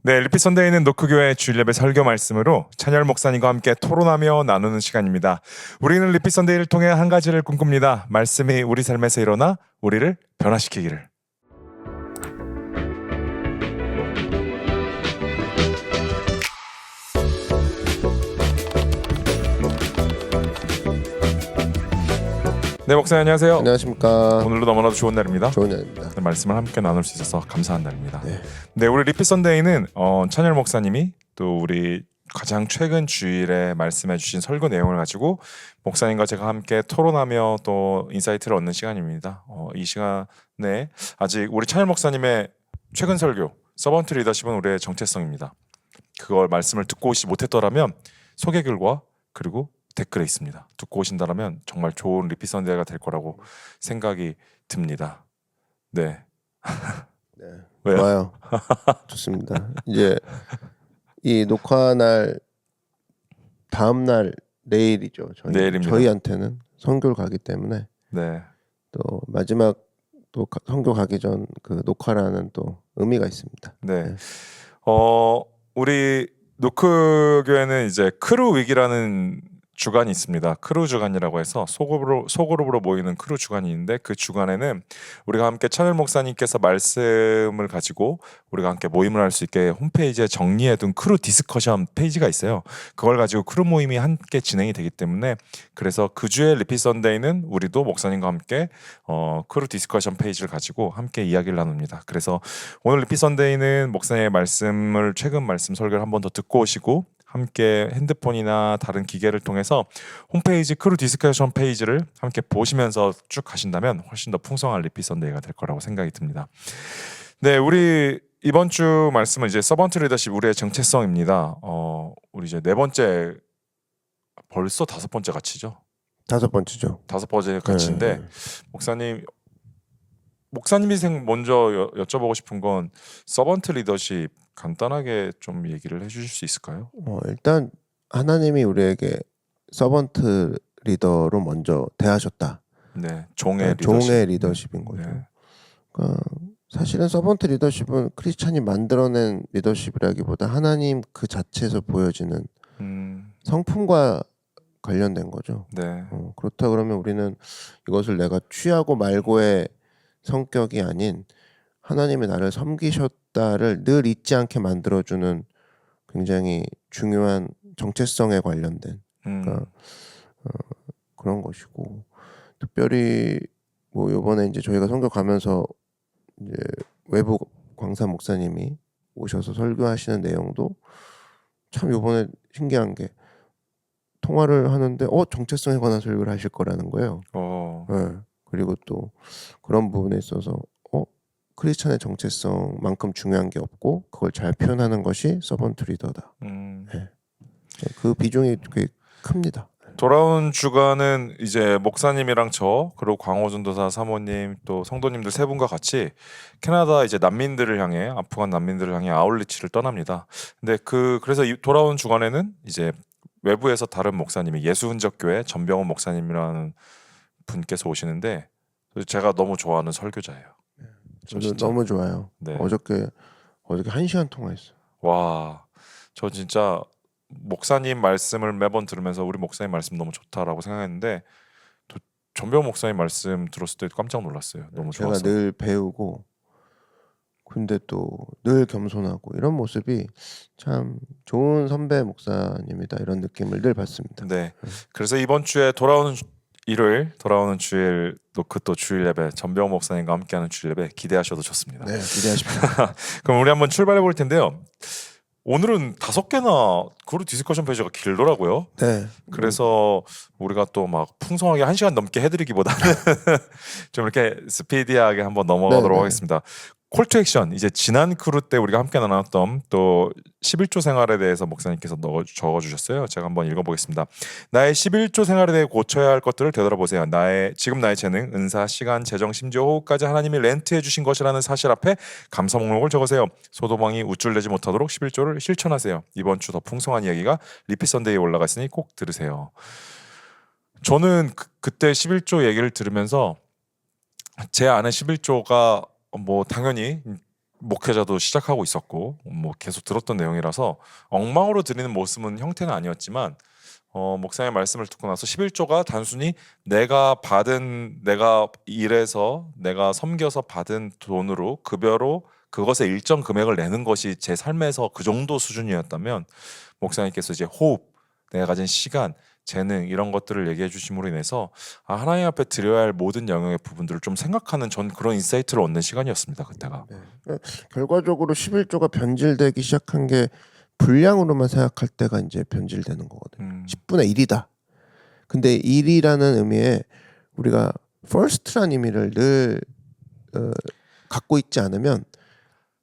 네, 리피 선데이는 노크교회 주일예배 설교 말씀으로 찬열 목사님과 함께 토론하며 나누는 시간입니다. 우리는 리피 선데이를 통해 한 가지를 꿈꿉니다. 말씀이 우리 삶에서 일어나 우리를 변화시키기를. 네, 목사님 안녕하세요. 안녕하십니까. 오늘도 너무나도 좋은 날입니다. 좋은 날입니다. 네, 말씀을 함께 나눌 수 있어서 감사한 날입니다. 네. 네, 우리 리피 선데이는 찬열 목사님이 또 우리 가장 최근 주일에 말씀해 주신 설교 내용을 가지고 목사님과 제가 함께 토론하며 또 인사이트를 얻는 시간입니다. 이 시간에 아직 우리 찬열 목사님의 최근 설교 서번트 리더십은 우리의 정체성입니다. 그걸 말씀을 듣고 오시 못했더라면 소개글과 그리고 댓글에 있습니다. 듣고 오신다면 정말 좋은 리피 선데이가 될 거라고 생각이 듭니다. 네. 네. 왜요? 좋아요. 좋습니다. 이제 이 녹화 날 다음 날 내일이죠. 내일입니다. 저희한테는 선교를 가기 때문에 네. 또 마지막 또 선교 가기 전 그 녹화라는 또 의미가 있습니다. 네. 네. 우리 노크 교회는 이제 크루 위기라는 주간이 있습니다. 크루 주간이라고 해서 소그룹으로 모이는 크루 주간이 있는데 그 주간에는 우리가 함께 찬열 목사님께서 말씀을 가지고 우리가 함께 모임을 할 수 있게 홈페이지에 정리해둔 크루 디스커션 페이지가 있어요. 그걸 가지고 크루 모임이 함께 진행이 되기 때문에 그래서 그 주에 리피 선데이는 우리도 목사님과 함께 크루 디스커션 페이지를 가지고 함께 이야기를 나눕니다. 그래서 오늘 리피 선데이는 목사님의 말씀을 최근 말씀 설교를 한 번 더 듣고 오시고 함께 핸드폰이나 다른 기계를 통해서 홈페이지 크루 디스커션 페이지를 함께 보시면서 쭉 가신다면 훨씬 더 풍성한 리피 선데이가 될 거라고 생각이 듭니다. 네, 우리 이번 주 말씀은 이제 서번트 리더십 우리의 정체성입니다. 우리 이제 네 번째 벌써 다섯 번째 같이죠? 다섯 번째죠. 다섯 번째 같이인데 네. 목사님이 먼저 여쭤보고 싶은 건 서번트 리더십 간단하게 좀 얘기를 해주실 수 있을까요? 일단 하나님이 우리에게 서번트 리더로 먼저 대하셨다. 네, 종의 리더십인 거죠. 네. 그러니까 사실은 서번트 리더십은 크리스찬이 만들어낸 리더십이라기보다 하나님 그 자체에서 보여지는 성품과 관련된 거죠. 네. 그렇다 그러면 우리는 이것을 내가 취하고 말고의 성격이 아닌 하나님이 나를 섬기셨다를 늘 잊지 않게 만들어주는 굉장히 중요한 정체성에 관련된 그러니까 그런 것이고 특별히 뭐 이번에 이제 저희가 선교 가면서 이제 외부 광사 목사님이 오셔서 설교하시는 내용도 참 이번에 신기한 게 통화를 하는데 정체성에 관한 설교를 하실 거라는 거예요. 네. 그리고 또 그런 부분에 있어서 크리스찬의 정체성만큼 중요한 게 없고 그걸 잘 표현하는 것이 서번트 리더다. 네. 그 비중이 꽤 큽니다. 돌아온 주간은 이제 목사님이랑 저 그리고 광호전도사 사모님 또 성도님들 세 분과 같이 캐나다 이제 난민들을 향해 아프간 난민들을 향해 아울리치를 떠납니다. 근데 그래서 돌아온 주간에는 이제 외부에서 다른 목사님이 예수흔적교회 전병훈 목사님이라는 분께서 오시는데 제가 너무 좋아하는 설교자예요. 저도 너무 좋아요. 네. 어저께 1시간 통화했어요. 와, 저 진짜 목사님 말씀을 매번 들으면서 우리 목사님 말씀 너무 좋다라고 생각했는데 또 전병훈 목사님 말씀 들었을 때 깜짝 놀랐어요. 너무 제가 좋아서. 늘 배우고 근데 또 늘 겸손하고 이런 모습이 참 좋은 선배 목사님이다 이런 느낌을 늘 받습니다. 네. 그래서 이번 주에 돌아오는 주일 또 주일 예배 전병훈 목사님과 함께하는 주일 예배 기대하셔도 좋습니다. 네, 기대하십시오. 그럼 우리 한번 출발해 볼 텐데요. 오늘은 5개나 그룹 디스커션 페이지가 길더라고요. 네. 그래서 우리가 또 막 풍성하게 1시간 넘게 해드리기보다는 좀 이렇게 스피디하게 한번 넘어가도록 네. 하겠습니다. 콜투 액션 이제 지난 크루 때 우리가 함께 나눴던 또 11조 생활에 대해서 목사님께서 적어주셨어요. 제가 한번 읽어보겠습니다. 나의 11조 생활에 대해 고쳐야 할 것들을 되돌아보세요. 지금 나의 재능, 은사, 시간, 재정, 심지어 호흡까지 하나님이 렌트해 주신 것이라는 사실 앞에 감사 목록을 적으세요. 소도망이 우쭐대지 못하도록 11조를 실천하세요. 이번 주 더 풍성한 이야기가 리피 선데이에 올라가 있으니 꼭 들으세요. 저는 그때 11조 얘기를 들으면서 제 안에 11조가 뭐 당연히 목회자도 시작하고 있었고 뭐 계속 들었던 내용이라서 엉망으로 드리는 모습은 형태는 아니었지만 목사의 말씀을 듣고 나서 11조가 단순히 내가 일해서 내가 섬겨서 받은 돈으로 급여로 그것의 일정 금액을 내는 것이 제 삶에서 그 정도 수준이었다면 목사님께서 이제 호흡, 내가 가진 시간, 재능 이런 것들을 얘기해 주심으로 인해서 하나님 앞에 드려야 할 모든 영역의 부분들을 좀 생각하는 전 그런 인사이트를 얻는 시간이었습니다. 그때가. 네. 결과적으로 11조가 변질되기 시작한 게 분량으로만 생각할 때가 이제 변질되는 거거든요. 10분의 1이다. 근데 1이라는 의미에 우리가 first라는 의미를 늘 갖고 있지 않으면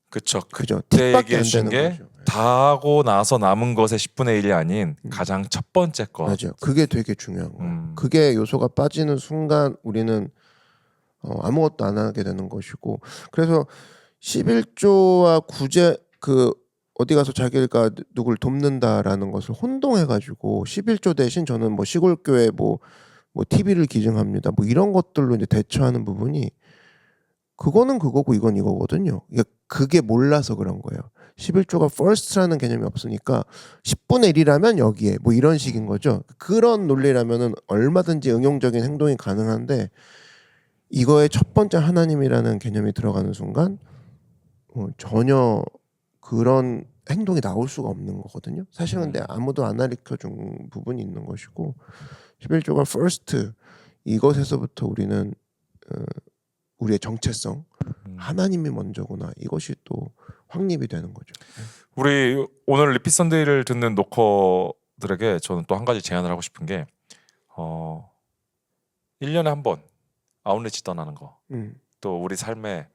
그쵸. 그죠. 그때 팁밖에 얘기해 안 주신 되는 게 거죠. 다 하고 나서 남은 것의 10분의 1이 아닌 가장 첫 번째 것. 맞아요. 그게 되게 중요한 거예요. 음. 그게 요소가 빠지는 순간 우리는 아무것도 안 하게 되는 것이고, 그래서 11조와 구제 어디 가서 자기가 누굴 돕는다라는 것을 혼동해가지고 11조 대신 저는 뭐 시골교회 뭐 TV를 기증합니다. 뭐 이런 것들로 이제 대처하는 부분이 그거는 그거고 이건 이거거든요. 그게 몰라서 그런 거예요. 11조가 first라는 개념이 없으니까 10분의 1이라면 여기에 뭐 이런 식인 거죠. 그런 논리라면은 얼마든지 응용적인 행동이 가능한데 이거의 첫 번째 하나님이라는 개념이 들어가는 순간 전혀 그런 행동이 나올 수가 없는 거거든요. 사실은 근데 아무도 안 가르쳐준 부분이 있는 것이고 11조가 first 이것에서부터 우리는 우리의 정체성 하나님이 먼저구나 이것이 또 확립이 되는 거죠. 우리 오늘 리피 선데이를 듣는 노커들에게 저는 또 한 가지 제안을 하고 싶은 게 1년에 한 번 아웃리치 떠나는 거. 또 우리 삶의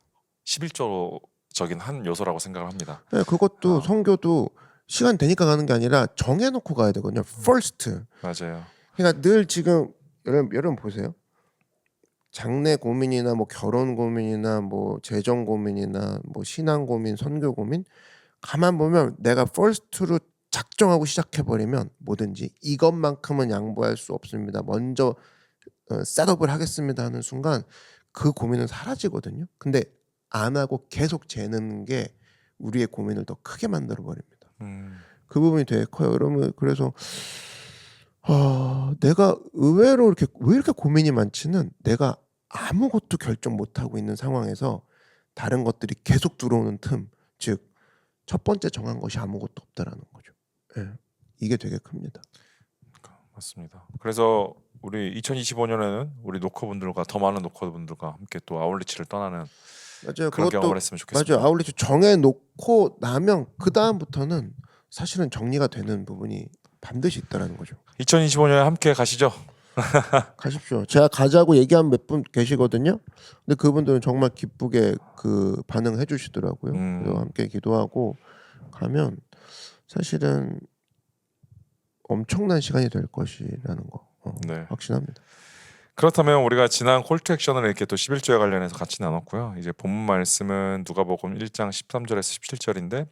11조적인 한 요소라고 생각을 합니다. 네, 그것도 선교도 시간 되니까 가는 게 아니라 정해놓고 가야 되거든요. first. 맞아요. 그러니까 늘 지금 여러분 보세요. 장래 고민이나 뭐 결혼 고민이나 뭐 재정 고민이나 뭐 신앙 고민, 선교 고민 가만 보면 내가 first로 작정하고 시작해 버리면 뭐든지 이것만큼은 양보할 수 없습니다. 먼저 셋업을 하겠습니다 하는 순간 그 고민은 사라지거든요. 근데 안 하고 계속 재는 게 우리의 고민을 더 크게 만들어 버립니다. 그 부분이 되게 커요. 여러분 그래서 내가 의외로 왜 이렇게 고민이 많지는 내가 아무것도 결정 못 하고 있는 상황에서 다른 것들이 계속 들어오는 틈, 즉 첫 번째 정한 것이 아무것도 없다라는 거죠. 예. 이게 되게 큽니다. 맞습니다. 그래서 우리 2025년에는 우리 노커분들과 더 많은 노커분들과 함께 또 아울리치를 떠나는 맞아요. 그런 경험을 그것도 했으면 좋겠습니다. 맞아요. 아울리치 정해 놓고 나면 그 다음부터는 사실은 정리가 되는 부분이 반드시 있다라는 거죠. 2025년에 함께 가시죠. 가십시오. 제가 가자고 얘기한 몇 분 계시거든요. 근데 그분들은 정말 기쁘게 그 반응해 주시더라고요. 그래서 함께 기도하고 가면 사실은 엄청난 시간이 될 것이라는 거 네. 확신합니다. 그렇다면 우리가 지난 콜투 액션을 이렇게 또 11조에 관련해서 같이 나눴고요. 이제 본문 말씀은 누가복음 1장 13절에서 17절인데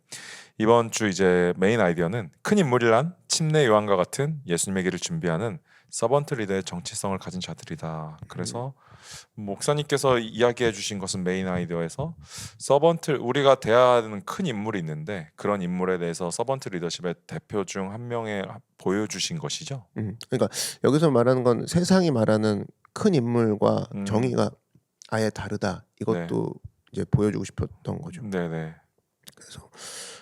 이번 주 이제 메인 아이디어는 큰 인물이란 침례 요한과 같은 예수님의 길을 준비하는 서번트 리더의 정체성을 가진 자들이다. 그래서 목사님께서 이야기해 주신 것은 메인 아이디어에서 서번트 우리가 대하는 큰 인물이 있는데 그런 인물에 대해서 서번트 리더십의 대표 중 한 명에 보여주신 것이죠. 그러니까 여기서 말하는 건 세상이 말하는 큰 인물과 정의가 아예 다르다. 이것도 이제 보여주고 싶었던 거죠. 네네. 그래서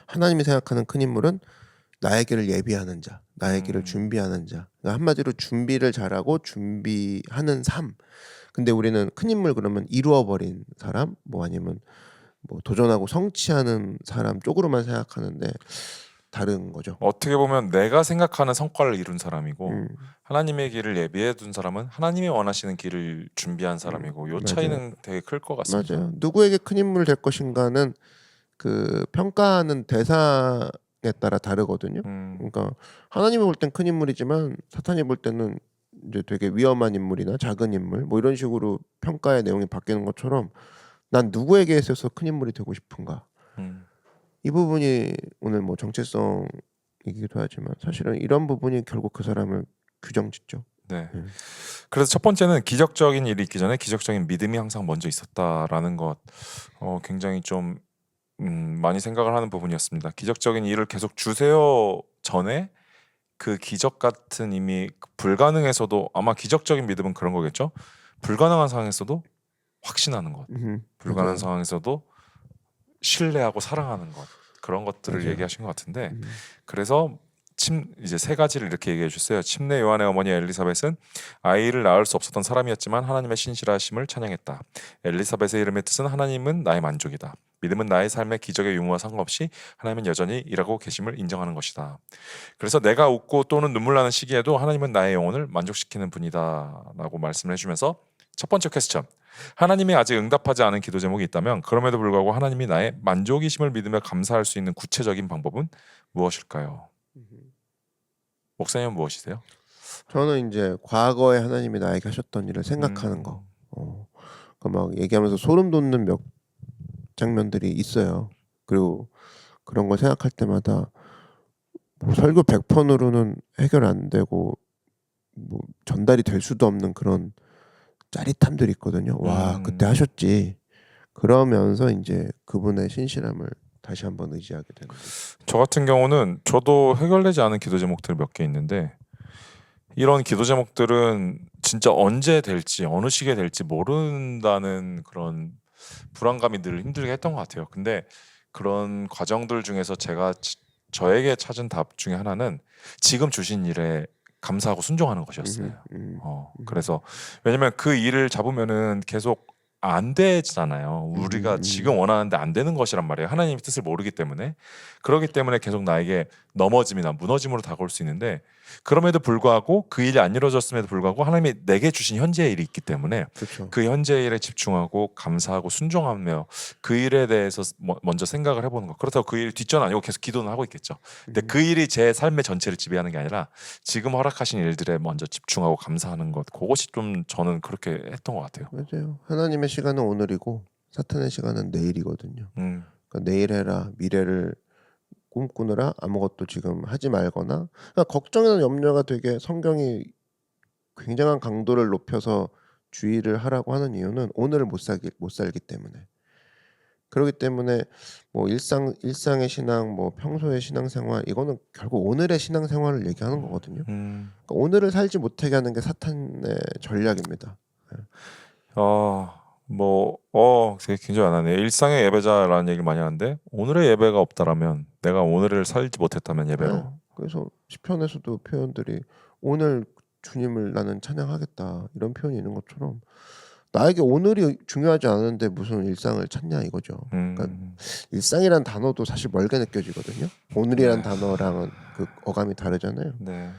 하나님이 생각하는 큰 인물은 나의 길을 예비하는 자, 나의 길을 준비하는 자. 그러니까 한마디로 준비를 잘하고 준비하는 삶. 근데 우리는 큰 인물 그러면 이루어버린 사람, 뭐 아니면 뭐 도전하고 성취하는 사람 쪽으로만 생각하는데 다른 거죠. 어떻게 보면 내가 생각하는 성과를 이룬 사람이고 하나님의 길을 예비해 둔 사람은 하나님이 원하시는 길을 준비한 사람이고 요 차이는 되게 클 것 같습니다. 맞아요. 누구에게 큰 인물 될 것인가는 그 평가하는 대상에 따라 다르거든요. 그러니까 하나님이 볼 땐 큰 인물이지만 사탄이 볼 때는 이제 되게 위험한 인물이나 작은 인물 뭐 이런 식으로 평가의 내용이 바뀌는 것처럼 난 누구에게 있어서 큰 인물이 되고 싶은가 이 부분이 오늘 뭐 정체성이기도 하지만 사실은 이런 부분이 결국 그 사람을 규정짓죠. 네. 그래서 첫 번째는 기적적인 일이 있기 전에 기적적인 믿음이 항상 먼저 있었다라는 것 굉장히 좀 많이 생각을 하는 부분이었습니다. 기적적인 일을 계속 주세요 전에 그 기적 같은 이미 불가능해서도 아마 기적적인 믿음은 그런 거겠죠. 불가능한 상황에서도 확신하는 것, 불가능한 맞아요. 상황에서도 신뢰하고 사랑하는 것 그런 것들을 맞아요. 얘기하신 것 같은데 그래서 이제 세 가지를 이렇게 얘기해 주셨어요. 침례 요한의 어머니 엘리사벳은 아이를 낳을 수 없었던 사람이었지만 하나님의 신실하심을 찬양했다. 엘리사벳의 이름의 뜻은 하나님은 나의 만족이다. 믿음은 나의 삶의 기적의 유무와 상관없이 하나님은 여전히 일하고 계심을 인정하는 것이다. 그래서 내가 웃고 또는 눈물 나는 시기에도 하나님은 나의 영혼을 만족시키는 분이다라고 말씀을 해주면서 첫 번째 퀘스천. 하나님이 아직 응답하지 않은 기도 제목이 있다면 그럼에도 불구하고 하나님이 나의 만족이심을 믿으며 감사할 수 있는 구체적인 방법은 무엇일까요? 목사님은 무엇이세요? 저는 이제 과거에 하나님이 나에게 하셨던 일을 생각하는 거. 막 얘기하면서 소름 돋는 몇 장면들이 있어요. 그리고 그런 걸 생각할 때마다 뭐 설교 100편으로는 해결 안 되고 뭐 전달이 될 수도 없는 그런 짜릿함들이 있거든요. 와, 그때 하셨지. 그러면서 이제 그분의 신실함을 다시 한번 의지하게 되는 거죠. 저 같은 경우는 저도 해결되지 않은 기도 제목들 몇 개 있는데 이런 기도 제목들은 진짜 언제 될지 어느 시기에 될지 모른다는 그런 불안감이 늘 힘들게 했던 것 같아요. 근데 그런 과정들 중에서 제가 저에게 찾은 답 중에 하나는 지금 주신 일에 감사하고 순종하는 것이었어요. 그래서 왜냐면 그 일을 잡으면은 계속 안 되잖아요. 우리가 지금 원하는데 안 되는 것이란 말이에요. 하나님의 뜻을 모르기 때문에. 그렇기 때문에 계속 나에게 넘어짐이나 무너짐으로 다가올 수 있는데 그럼에도 불구하고 그 일이 안 이루어졌음에도 불구하고 하나님이 내게 주신 현재의 일이 있기 때문에 그렇죠. 그 현재의 일에 집중하고 감사하고 순종하며 그 일에 대해서 먼저 생각을 해보는 거. 그렇다고 그 일 뒷전 아니고 계속 기도는 하고 있겠죠. 근데 그 일이 제 삶의 전체를 지배하는 게 아니라 지금 허락하신 일들에 먼저 집중하고 감사하는 것. 그것이 좀 저는 그렇게 했던 것 같아요. 맞아요. 하나님의 시간은 오늘이고 사탄의 시간은 내일이거든요. 그러니까 내일 해라, 미래를 꿈꾸느라 아무것도 지금 하지 말거나, 그러니까 걱정이나 염려가 되게 성경이 굉장한 강도를 높여서 주의를 하라고 하는 이유는 오늘을 못 살기 때문에. 그렇기 때문에 뭐 일상의 신앙, 뭐 평소의 신앙생활, 이거는 결국 오늘의 신앙생활을 얘기하는 거거든요. 그러니까 오늘을 살지 못하게 하는 게 사탄의 전략입니다. 되게 굉장히 안 하네. 일상의 예배자라는 얘기를 많이 하는데 오늘의 예배가 없다라면 내가 오늘을 살지 못했다면 예배로. 네. 그래서 시편에서도 표현들이 오늘 주님을 나는 찬양하겠다 이런 표현이 있는 것처럼 나에게 오늘이 중요하지 않은데 무슨 일상을 찾냐 이거죠. 그러니까 일상이란 단어도 사실 멀게 느껴지거든요. 오늘이란 단어랑은 그 어감이 다르잖아요. 네.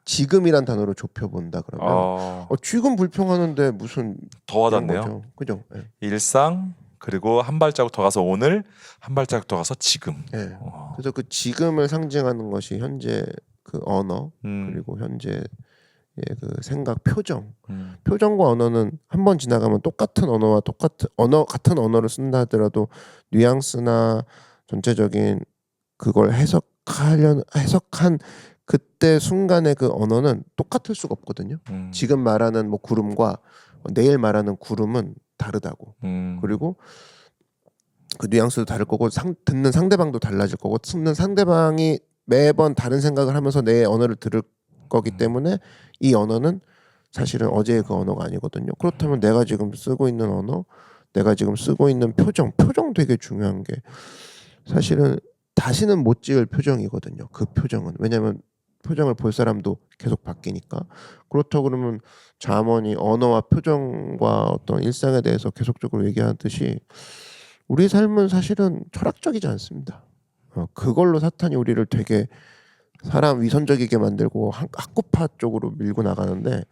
지금이란 단어로 좁혀본다 그러면 지금 불평하는데 무슨 더 와닿네요. 그죠? 네. 일상 그리고 한 발자국 더 가서 오늘, 한 발자국 더 가서 지금. 네. 그래서 그 지금을 상징하는 것이 현재 그 언어 그리고 현재 그 생각, 표정과 언어는 한 번 지나가면 똑같은 언어와 같은 언어를 쓴다 하더라도 뉘앙스나 전체적인 그걸 해석한 그때 순간의 그 언어는 똑같을 수가 없거든요. 지금 말하는 뭐 구름과 내일 말하는 구름은 다르다고. 그리고 그 뉘앙스도 다를 거고 듣는 상대방도 달라질 거고 듣는 상대방이 매번 다른 생각을 하면서 내 언어를 들을 거기 때문에 이 언어는 사실은 어제의 그 언어가 아니거든요. 그렇다면 내가 지금 쓰고 있는 언어, 내가 지금 쓰고 있는 표정 되게 중요한 게 사실은 다시는 못 지을 표정이거든요. 그 표정은. 왜냐하면 표정을 볼 사람도 계속 바뀌니까. 그렇다고 그러면 잠언이 언어와 표정과 어떤 일상에 대해서 계속적으로 얘기하듯이 우리 삶은 사실은 철학적이지 않습니다. 그걸로 사탄이 우리를 되게 사람 위선적이게 만들고 학구파 쪽으로 밀고 나가는데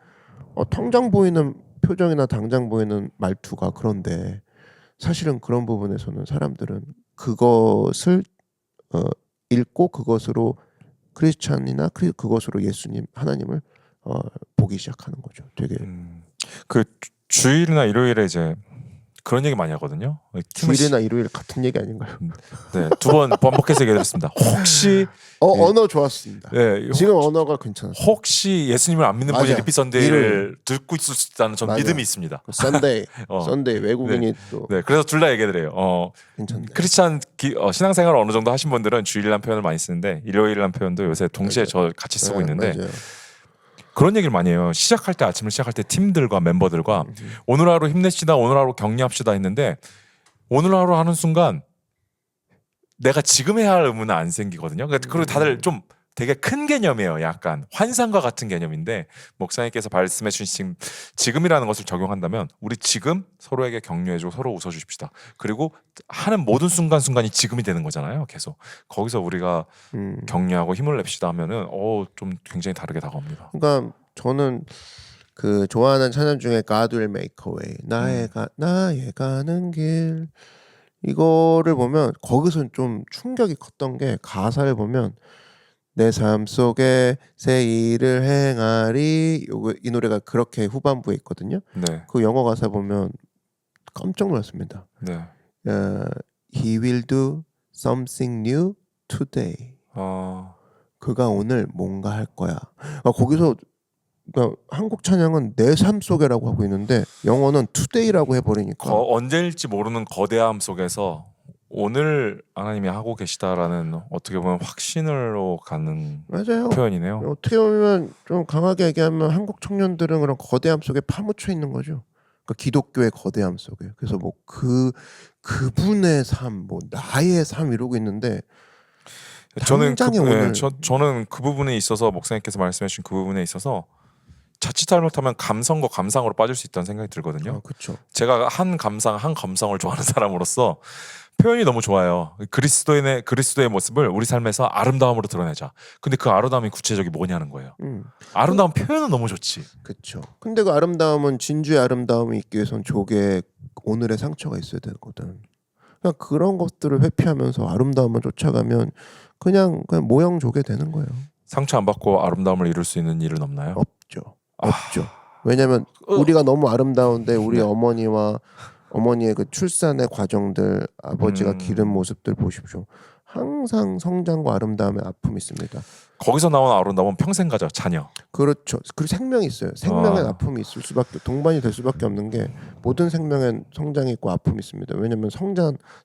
통장 보이는 표정이나 당장 보이는 말투가 그런데 사실은 그런 부분에서는 사람들은 그것을 읽고 그것으로 크리스찬이나 그것으로 예수님 하나님을 보기 시작하는 거죠. 되게 그 주일이나 일요일에 이제 그런 얘기 많이 하거든요. 팀을 주일이나 일요일 같은 얘기 아닌가요? 네, 두 번 반복해서 얘기했습니다. 혹시 예. 언어 좋았습니다. 네, 지금 언어가 괜찮았어요. 혹시 예수님을 안 믿는 분이 맞아. 리피 선데이를 듣고 있을 수 있다는 전 맞아. 믿음이 있습니다. 썬데이, 어. 썬데이 외국인이 또 네, 그래서 둘 다 얘기해드려요. 괜찮네. 크리스찬 신앙생활을 어느 정도 하신 분들은 주일이라는 표현을 많이 쓰는데 일요일이라는 표현도 요새 동시에 저 같이 쓰고 있는데 맞아요. 그런 얘기를 많이 해요. 아침을 시작할 때 팀들과 멤버들과 오늘 하루 힘내시다, 오늘 하루 격려합시다 했는데 오늘 하루 하는 순간 내가 지금 해야 할 의무는 안 생기거든요. 그리고 다들 좀 되게 큰 개념이에요. 약간 환상과 같은 개념인데 목사님께서 말씀해 주신 지금이라는 것을 적용한다면 우리 지금 서로에게 격려해주고 서로 웃어주십시다. 그리고 하는 모든 순간순간이 지금이 되는 거잖아요. 계속 거기서 우리가 격려하고 힘을 냅시다 하면은 좀 굉장히 다르게 다가옵니다. 그러니까 저는 그 좋아하는 찬양 중에 God will make a way 나의 가는 길 이거를 보면 거기서 좀 충격이 컸던 게 가사를 보면 내 삶 속에 새 일을 행하리 이 노래가 그렇게 후반부에 있거든요. 네, 그 영어 가사 보면 깜짝 놀랐습니다. 네. He will do something new today. 그가 오늘 뭔가 할 거야. 거기서 그러니까 한국 찬양은 내 삶 속에라고 하고 있는데 영어는 today라고 해버리니까 언제일지 모르는 거대함 속에서 오늘 하나님이 하고 계시다라는 어떻게 보면 확신으로 가는 맞아요. 표현이네요. 어떻게 보면 좀 강하게 얘기하면 한국 청년들은 그런 거대함 속에 파묻혀 있는 거죠. 그러니까 기독교의 거대함 속에. 그래서 뭐 그분의 삶, 뭐 나의 삶 이러고 있는데 저는 오늘 저는 그 부분에 있어서 목사님께서 말씀해 주신 그 부분에 있어서 자칫 잘못하면 감성과 감상으로 빠질 수 있다는 생각이 들거든요. 그렇죠. 제가 한 감성을 좋아하는 사람으로서 표현이 너무 좋아요. 그리스도의 모습을 우리 삶에서 아름다움으로 드러내자. 근데 그 아름다움이 구체적이 뭐냐는 거예요. 아름다운 표현은 너무 좋지. 그렇죠. 근데 그 아름다움은 진주의 아름다움이 있기 위해선 조개 오늘의 상처가 있어야 되거든. 그냥 그런 것들을 회피하면서 아름다움을 쫓아가면 그냥 모형 조개 되는 거예요. 상처 안 받고 아름다움을 이룰 수 있는 일은 없나요? 없죠. 왜냐하면 우리가 너무 아름다운데 우리 어머니의 그 출산의 과정들, 아버지가 기른 모습들 보십시오. 항상 성장과 아름다움의 아픔이 있습니다. 거기서 나온 아름다움은 평생 가져 자녀. 그렇죠. 그리고 생명이 있어요. 생명엔 아픔이 있을 수밖에 동반이 될 수밖에 없는 게 모든 생명엔 성장이 있고 아픔이 있습니다. 왜냐하면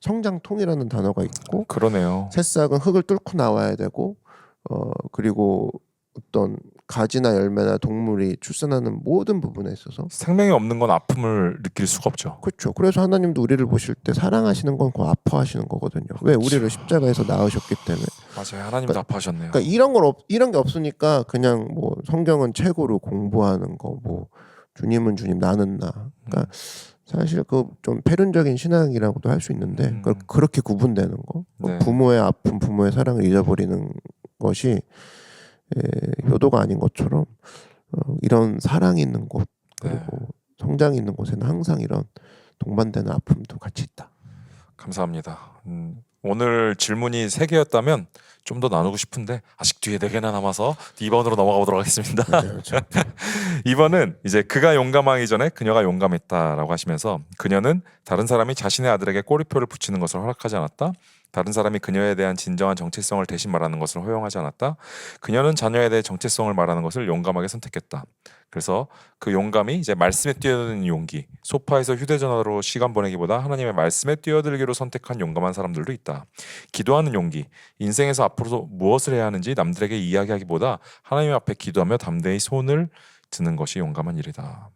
성장통이라는 단어가 있고 그러네요. 새싹은 흙을 뚫고 나와야 되고 그리고 어떤 가지나 열매나 동물이 출산하는 모든 부분에 있어서 생명이 없는 건 아픔을 느낄 수가 없죠. 그렇죠. 그래서 하나님도 우리를 보실 때 사랑하시는 건 그 아파하시는 거거든요. 왜 우리를 십자가에서 낳으셨기 때문에. 맞아요. 하나님도 아파하셨네요. 그러니까 이런 게 없으니까 그냥 뭐 성경은 책으로 공부하는 거, 뭐 주님은 주님, 나는 나. 그러니까 사실 그 좀 패륜적인 신앙이라고도 할 수 있는데 그렇게 구분되는 거, 네. 부모의 아픔, 부모의 사랑을 잊어버리는 것이 효도가 아닌 것처럼 이런 사랑이 있는 곳 그리고 성장이 있는 곳에는 항상 이런 동반되는 아픔도 같이 있다. 감사합니다. 오늘 질문이 3개였다면 좀 더 나누고 싶은데 아직 뒤에 4개나 남아서 2번으로 넘어가 보도록 하겠습니다. 그렇죠. 2번은 이제 그가 용감하기 전에 그녀가 용감했다라고 하시면서 그녀는 다른 사람이 자신의 아들에게 꼬리표를 붙이는 것을 허락하지 않았다. 다른 사람이 그녀에 대한 진정한 정체성을 대신 말하는 것을 허용하지 않았다. 그녀는 자녀에 대해 정체성을 말하는 것을 용감하게 선택했다. 그래서 그 용감이 이제 말씀에 뛰어드는 용기, 소파에서 휴대전화로 시간 보내기보다 하나님의 말씀에 뛰어들기로 선택한 용감한 사람들도 있다. 기도하는 용기, 인생에서 앞으로 무엇을 해야 하는지 남들에게 이야기하기보다 하나님 앞에 기도하며 담대히 손을 드는 것이 용감한 일이다.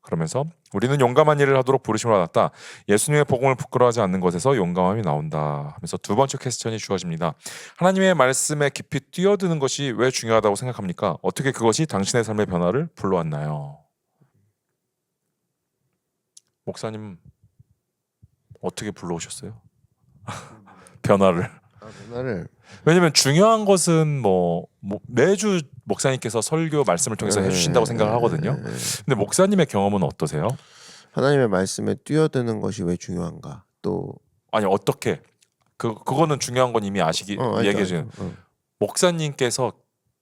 그러면서 우리는 용감한 일을 하도록 부르심을 받았다. 예수님의 복음을 부끄러워하지 않는 것에서 용감함이 나온다 하면서 두 번째 퀘스천이 주어집니다. 하나님의 말씀에 깊이 뛰어드는 것이 왜 중요하다고 생각합니까? 어떻게 그것이 당신의 삶의 변화를 불러왔나요? 목사님 어떻게 불러오셨어요? 변화를. 왜냐면 중요한 것은 뭐 매주 목사님께서 설교 말씀을 통해서 해주신다고 생각을 하거든요. 근데 목사님의 경험은 어떠세요? 하나님의 말씀에 뛰어드는 것이 왜 중요한가? 또 아니 어떻게 그거는 중요한 건 이미 얘기해 주는 목사님께서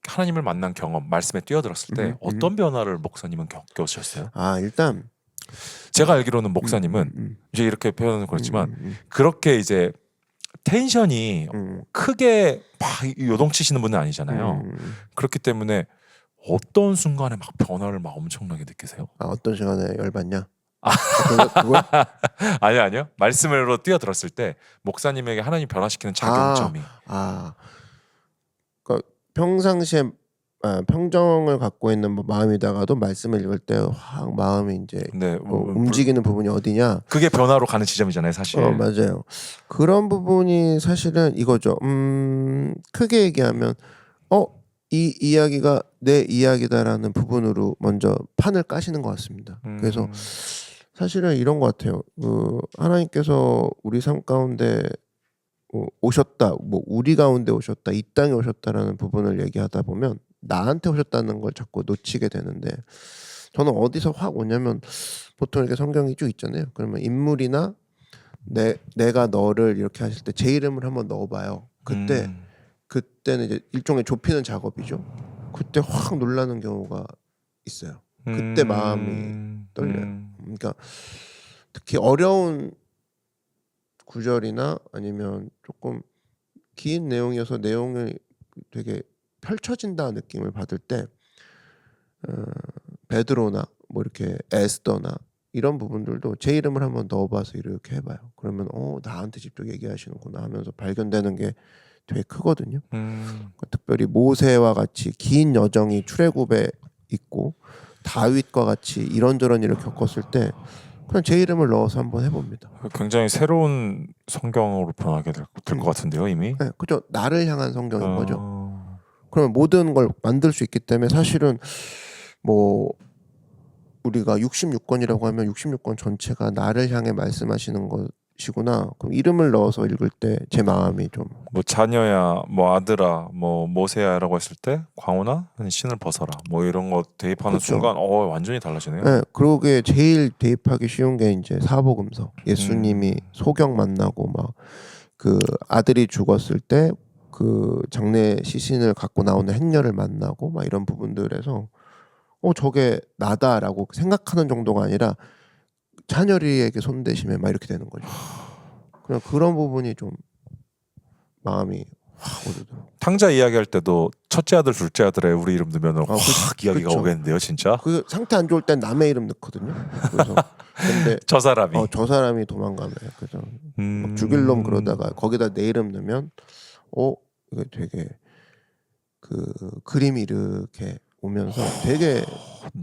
하나님을 만난 경험, 말씀에 뛰어들었을 때 어떤 변화를 목사님은 겪으셨어요? 일단 제가 알기로는 목사님은 이제 이렇게 표현은 그렇지만 그렇게 이제 텐션이 크게 막 요동치시는 분은 아니잖아요. 그렇기 때문에 어떤 순간에 막 변화를 막 엄청나게 느끼세요? 아, 어떤 시간에 열받냐? 그거? 아니요. 말씀으로 뛰어들었을 때 목사님에게 하나님 변화시키는 작용점이. 그러니까 평상시에 평정을 갖고 있는 뭐 마음이다가도 말씀을 읽을 때 확 마음이 이제 네, 움직이는 부분이 어디냐? 그게 변화로 가는 지점이잖아요, 사실. 맞아요. 그런 부분이 사실은 이거죠. 크게 얘기하면 이 이야기가 내 이야기다라는 부분으로 먼저 판을 까시는 것 같습니다. 그래서 사실은 이런 것 같아요. 하나님께서 우리 삶 가운데 오셨다, 뭐 우리 가운데 오셨다, 이 땅에 오셨다라는 부분을 얘기하다 보면 나한테 오셨다는 걸 자꾸 놓치게 되는데, 저는 어디서 확 오냐면 보통 이렇게 성경이 쭉 있잖아요. 그러면 인물이나 내가 너를 이렇게 하실 때 제 이름을 한번 넣어봐요. 그때는 이제 일종의 좁히는 작업이죠. 그때 확 놀라는 경우가 있어요. 그때 마음이 떨려요. 그러니까 특히 어려운 구절이나 아니면 조금 긴 내용이어서 내용이 되게 펼쳐진다는 느낌을 받을 때 베드로나 뭐 이렇게 에스더나 이런 부분들도 제 이름을 한번 넣어봐서 이렇게 해봐요. 그러면 나한테 직접 얘기하시는구나 하면서 발견되는 게 되게 크거든요. 그러니까 특별히 모세와 같이 긴 여정이 출애굽에 있고 다윗과 같이 이런저런 일을 겪었을 때 그냥 제 이름을 넣어서 한번 해봅니다. 굉장히 새로운 성경으로 변하게 될 것 같은데요, 이미. 네, 그죠. 나를 향한 성경인 거죠. 그러면 모든 걸 만들 수 있기 때문에 사실은 뭐 우리가 66권이라고 하면 66권 전체가 나를 향해 말씀하시는 것이구나. 그럼 이름을 넣어서 읽을 때 제 마음이 좀 뭐 자녀야, 뭐 아들아, 뭐 모세야라고 했을 때 광호나 신을 벗어라, 뭐 이런 거 대입하는 그쵸. 순간 완전히 달라지네요. 네, 그러게 제일 대입하기 쉬운 게 이제 사복음서. 예수님이 소경 만나고 막 그 아들이 죽었을 때 그 장례 시신을 갖고 나오는 행렬을 만나고 막 이런 부분들에서 저게 나다라고 생각하는 정도가 아니라 자녀리에게 손대심에 막 이렇게 되는 거죠. 그냥 그런 부분이 좀 마음이 확 오르더라고요. 탕자 이야기할 때도 첫째 아들, 둘째 아들에 우리 이름 넣으면 확 이야기가 그쵸. 오겠는데요, 진짜. 그 상태 안 좋을 땐 남의 이름 넣거든요. 그래서 근데 저 사람이. 저 사람이 도망가면 그래서 막 죽일 놈 그러다가 거기다 내 이름 넣으면 이거 되게 그 그림이 이렇게 오면서 되게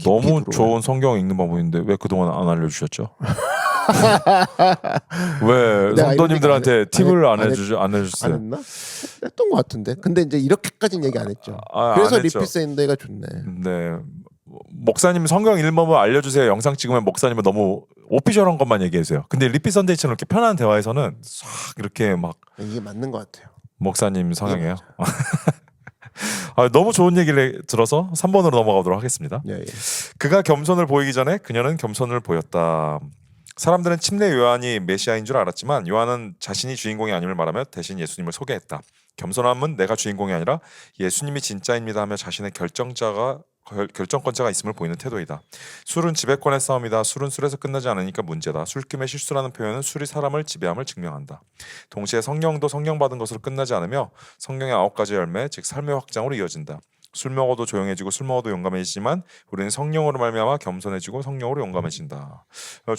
너무 들어와요. 좋은 성경 읽는 방법인데 왜 그동안 안 알려주셨죠? 왜 성도님들한테 팁을 안 해주셨어요? 안 했나? 했던 것 같은데. 근데 이제 이렇게까지는 얘기 안 했죠. 그래서 리피스인데가 좋네. 네, 목사님 성경 읽는 알려주세요. 영상 찍으면 목사님은 너무 오피셜한 것만 얘기해주세요. 근데 리피 선데이처럼 이렇게 편한 대화에서는 싹 이렇게 막 이게 맞는 것 같아요. 목사님 성향이에요. 너무 좋은 얘기를 들어서 3번으로 넘어가도록 하겠습니다. 예. 그가 겸손을 보이기 전에 그녀는 겸손을 보였다. 사람들은 침례 요한이 메시아인 줄 알았지만 요한은 자신이 주인공이 아님을 말하며 대신 예수님을 소개했다. 겸손함은 내가 주인공이 아니라 예수님이 진짜입니다 하며 자신의 결정권자가 있음을 보이는 태도이다. 술은 지배권의 싸움이다. 술은 술에서 끝나지 않으니까 문제다. 술김의 실수라는 표현은 술이 사람을 지배함을 증명한다. 동시에 성령도 성령 받은 것으로 끝나지 않으며 성령의 9가지 열매, 즉 삶의 확장으로 이어진다. 술 먹어도 조용해지고 술 먹어도 용감해지지만 우리는 성령으로 말미암아 겸손해지고 성령으로 용감해진다.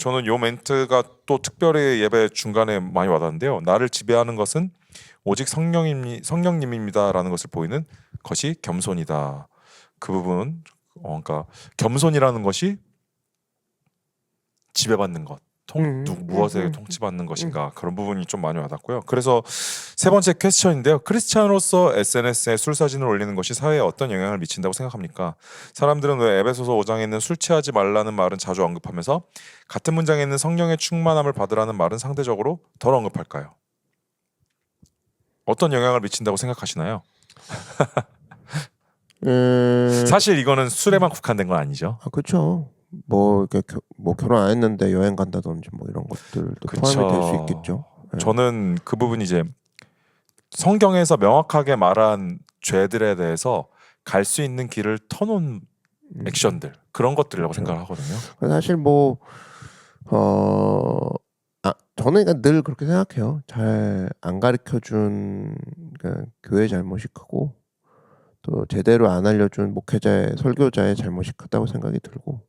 저는 요 멘트가 또 특별히 예배 중간에 많이 와닿는데요. 나를 지배하는 것은 오직 성령님입니다라는 것을 보이는 것이 겸손이다. 그 부분, 그러니까 겸손이라는 것이 지배받는 것, 무엇에 통치받는 것인가, 그런 부분이 좀 많이 와닿고요. 그래서 세 번째 퀘스천인데요. 크리스찬으로서 SNS에 술 사진을 올리는 것이 사회에 어떤 영향을 미친다고 생각합니까? 사람들은 왜 에베소서 5장에 있는 술 취하지 말라는 말은 자주 언급하면서 같은 문장에 있는 성령의 충만함을 받으라는 말은 상대적으로 덜 언급할까요? 어떤 영향을 미친다고 생각하시나요? 사실 이거는 술에만 국한된 건 아니죠. 그렇죠. 뭐 이렇게 뭐 결혼 안 했는데 여행 간다든지 뭐 이런 것들도 포함이 될 수 있겠죠. 저는 그 부분이 이제 성경에서 명확하게 말한 죄들에 대해서 갈 수 있는 길을 터놓은 액션들, 그런 것들이라고 생각을 하거든요. 사실 뭐 저는 그러니까 늘 그렇게 생각해요. 잘 안 가르쳐준 그러니까 교회의 잘못이 크고 또 제대로 안 알려준 목회자의 설교자의 잘못이 크다고 생각이 들고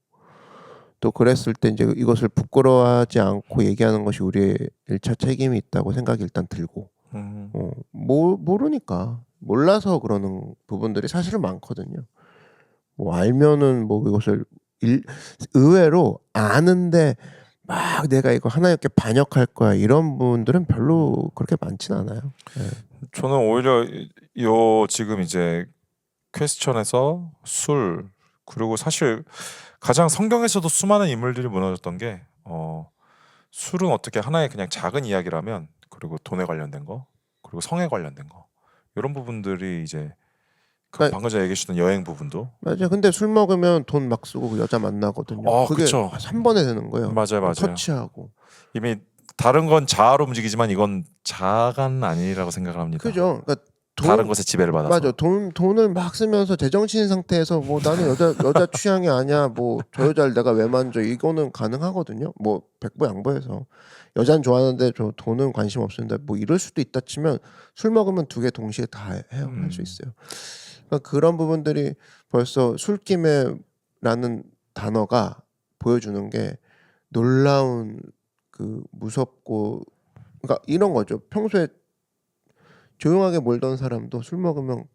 또 그랬을 때 이제 이것을 부끄러워하지 않고 얘기하는 것이 우리의 1차 책임이 있다고 생각이 일단 들고 모르니까 몰라서 그러는 부분들이 사실은 많거든요. 뭐 알면은 뭐 이것을 의외로 아는데 막 내가 이거 하나님께 반역할 거야 이런 분들은 별로 그렇게 많진 않아요. 네. 저는 오히려 요 지금 이제 퀘스천에서 술 그리고 사실 가장 성경에서도 수많은 인물들이 무너졌던 게 술은 어떻게 하나의 그냥 작은 이야기라면 그리고 돈에 관련된 거 그리고 성에 관련된 거 이런 부분들이 이제 그러니까 방금 전에 얘기해 주셨던 여행 부분도 맞아요. 근데 술 먹으면 돈 막 쓰고 그 여자 만나거든요. 그게 그쵸. 3번에 되는 거예요. 맞아요. 터치하고. 이미 다른 건 자아로 움직이지만 이건 자아가 아니라고 생각을 합니다. 그죠. 그러니까 다른 것에 지배를 받아서. 맞아. 돈을 막 쓰면서 제정신 상태에서 뭐 나는 여자 취향이 아니야. 뭐 저 여자를 내가 왜 만져? 이거는 가능하거든요. 뭐 백보양보해서 여자는 좋아하는데 저 돈은 관심 없습니다. 뭐 이럴 수도 있다 치면 술 먹으면 두 개 동시에 다 해요. 할 수 있어요. 그러니까 그런 부분들이 벌써 술김에라는 단어가 보여주는 게 놀라운 그 무섭고 그러니까 이런 거죠. 평소에 조용하게 몰던 사람도 술 먹으면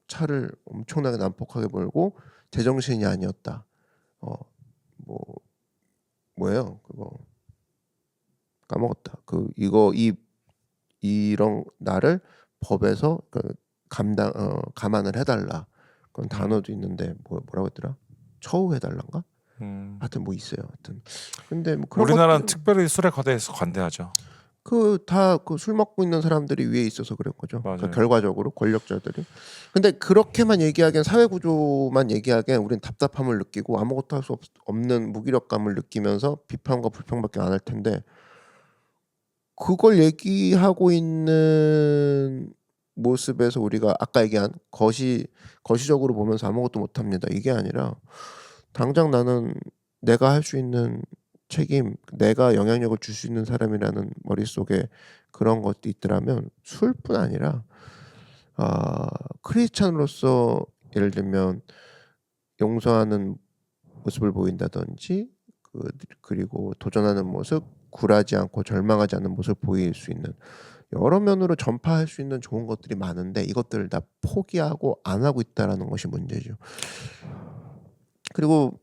차를 엄청나게 난폭하게 몰고 제정신이 아니었다. 뭐 뭐예요? 그거 까먹었다. 그 이거 이런 나를 법에서 감안을 해달라. 그런 단어도 있는데 뭐라고 했더라? 처우해달란가? 하여튼 뭐 있어요. 하여튼 근데 뭐 그런 우리나라는 것들은- 특별히 술에 관대해서 관대하죠. 다 그 술 먹고 있는 사람들이 위에 있어서 그런 거죠. 그러니까 맞아요. 결과적으로 권력자들이. 근데 그렇게만 얘기하기엔 사회 구조만 얘기하기엔 우린 답답함을 느끼고 아무것도 할 수 없는 무기력감을 느끼면서 비판과 불평밖에 안 할 텐데 그걸 얘기하고 있는 모습에서 우리가 아까 얘기한 거시적으로 보면서 아무것도 못 합니다. 이게 아니라 당장 나는 내가 할 수 있는 책임, 내가 영향력을 줄 수 있는 사람이라는 머릿속에 그런 것도 있더라면 술뿐 아니라 크리스찬으로서 예를 들면 용서하는 모습을 보인다든지 그리고 도전하는 모습, 굴하지 않고 절망하지 않는 모습을 보일 수 있는 여러 면으로 전파할 수 있는 좋은 것들이 많은데 이것들을 다 포기하고 안 하고 있다라는 것이 문제죠. 그리고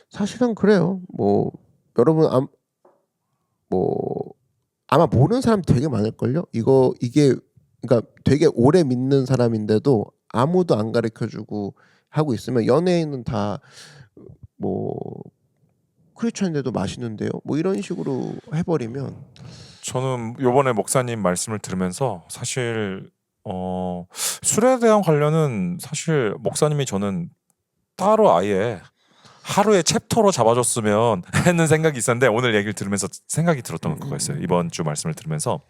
사실은 그래요. 뭐 여러분 뭐 아마 모르는 사람 되게 많을걸요. 이게 그러니까 되게 오래 믿는 사람인데도 아무도 안 가르쳐주고 하고 있으면 연예인은 다 뭐 크리스천인데도 마시는데요. 뭐 이런 식으로 해버리면 저는 요번에 목사님 말씀을 들으면서 사실 술에 대한 관련은 사실 목사님이 저는 따로 아예 하루에 챕터로 잡아줬으면 하는 생각이 있었는데 오늘 얘기를 들으면서 생각이 들었던 그거였어요. 이번 주 말씀을 들으면서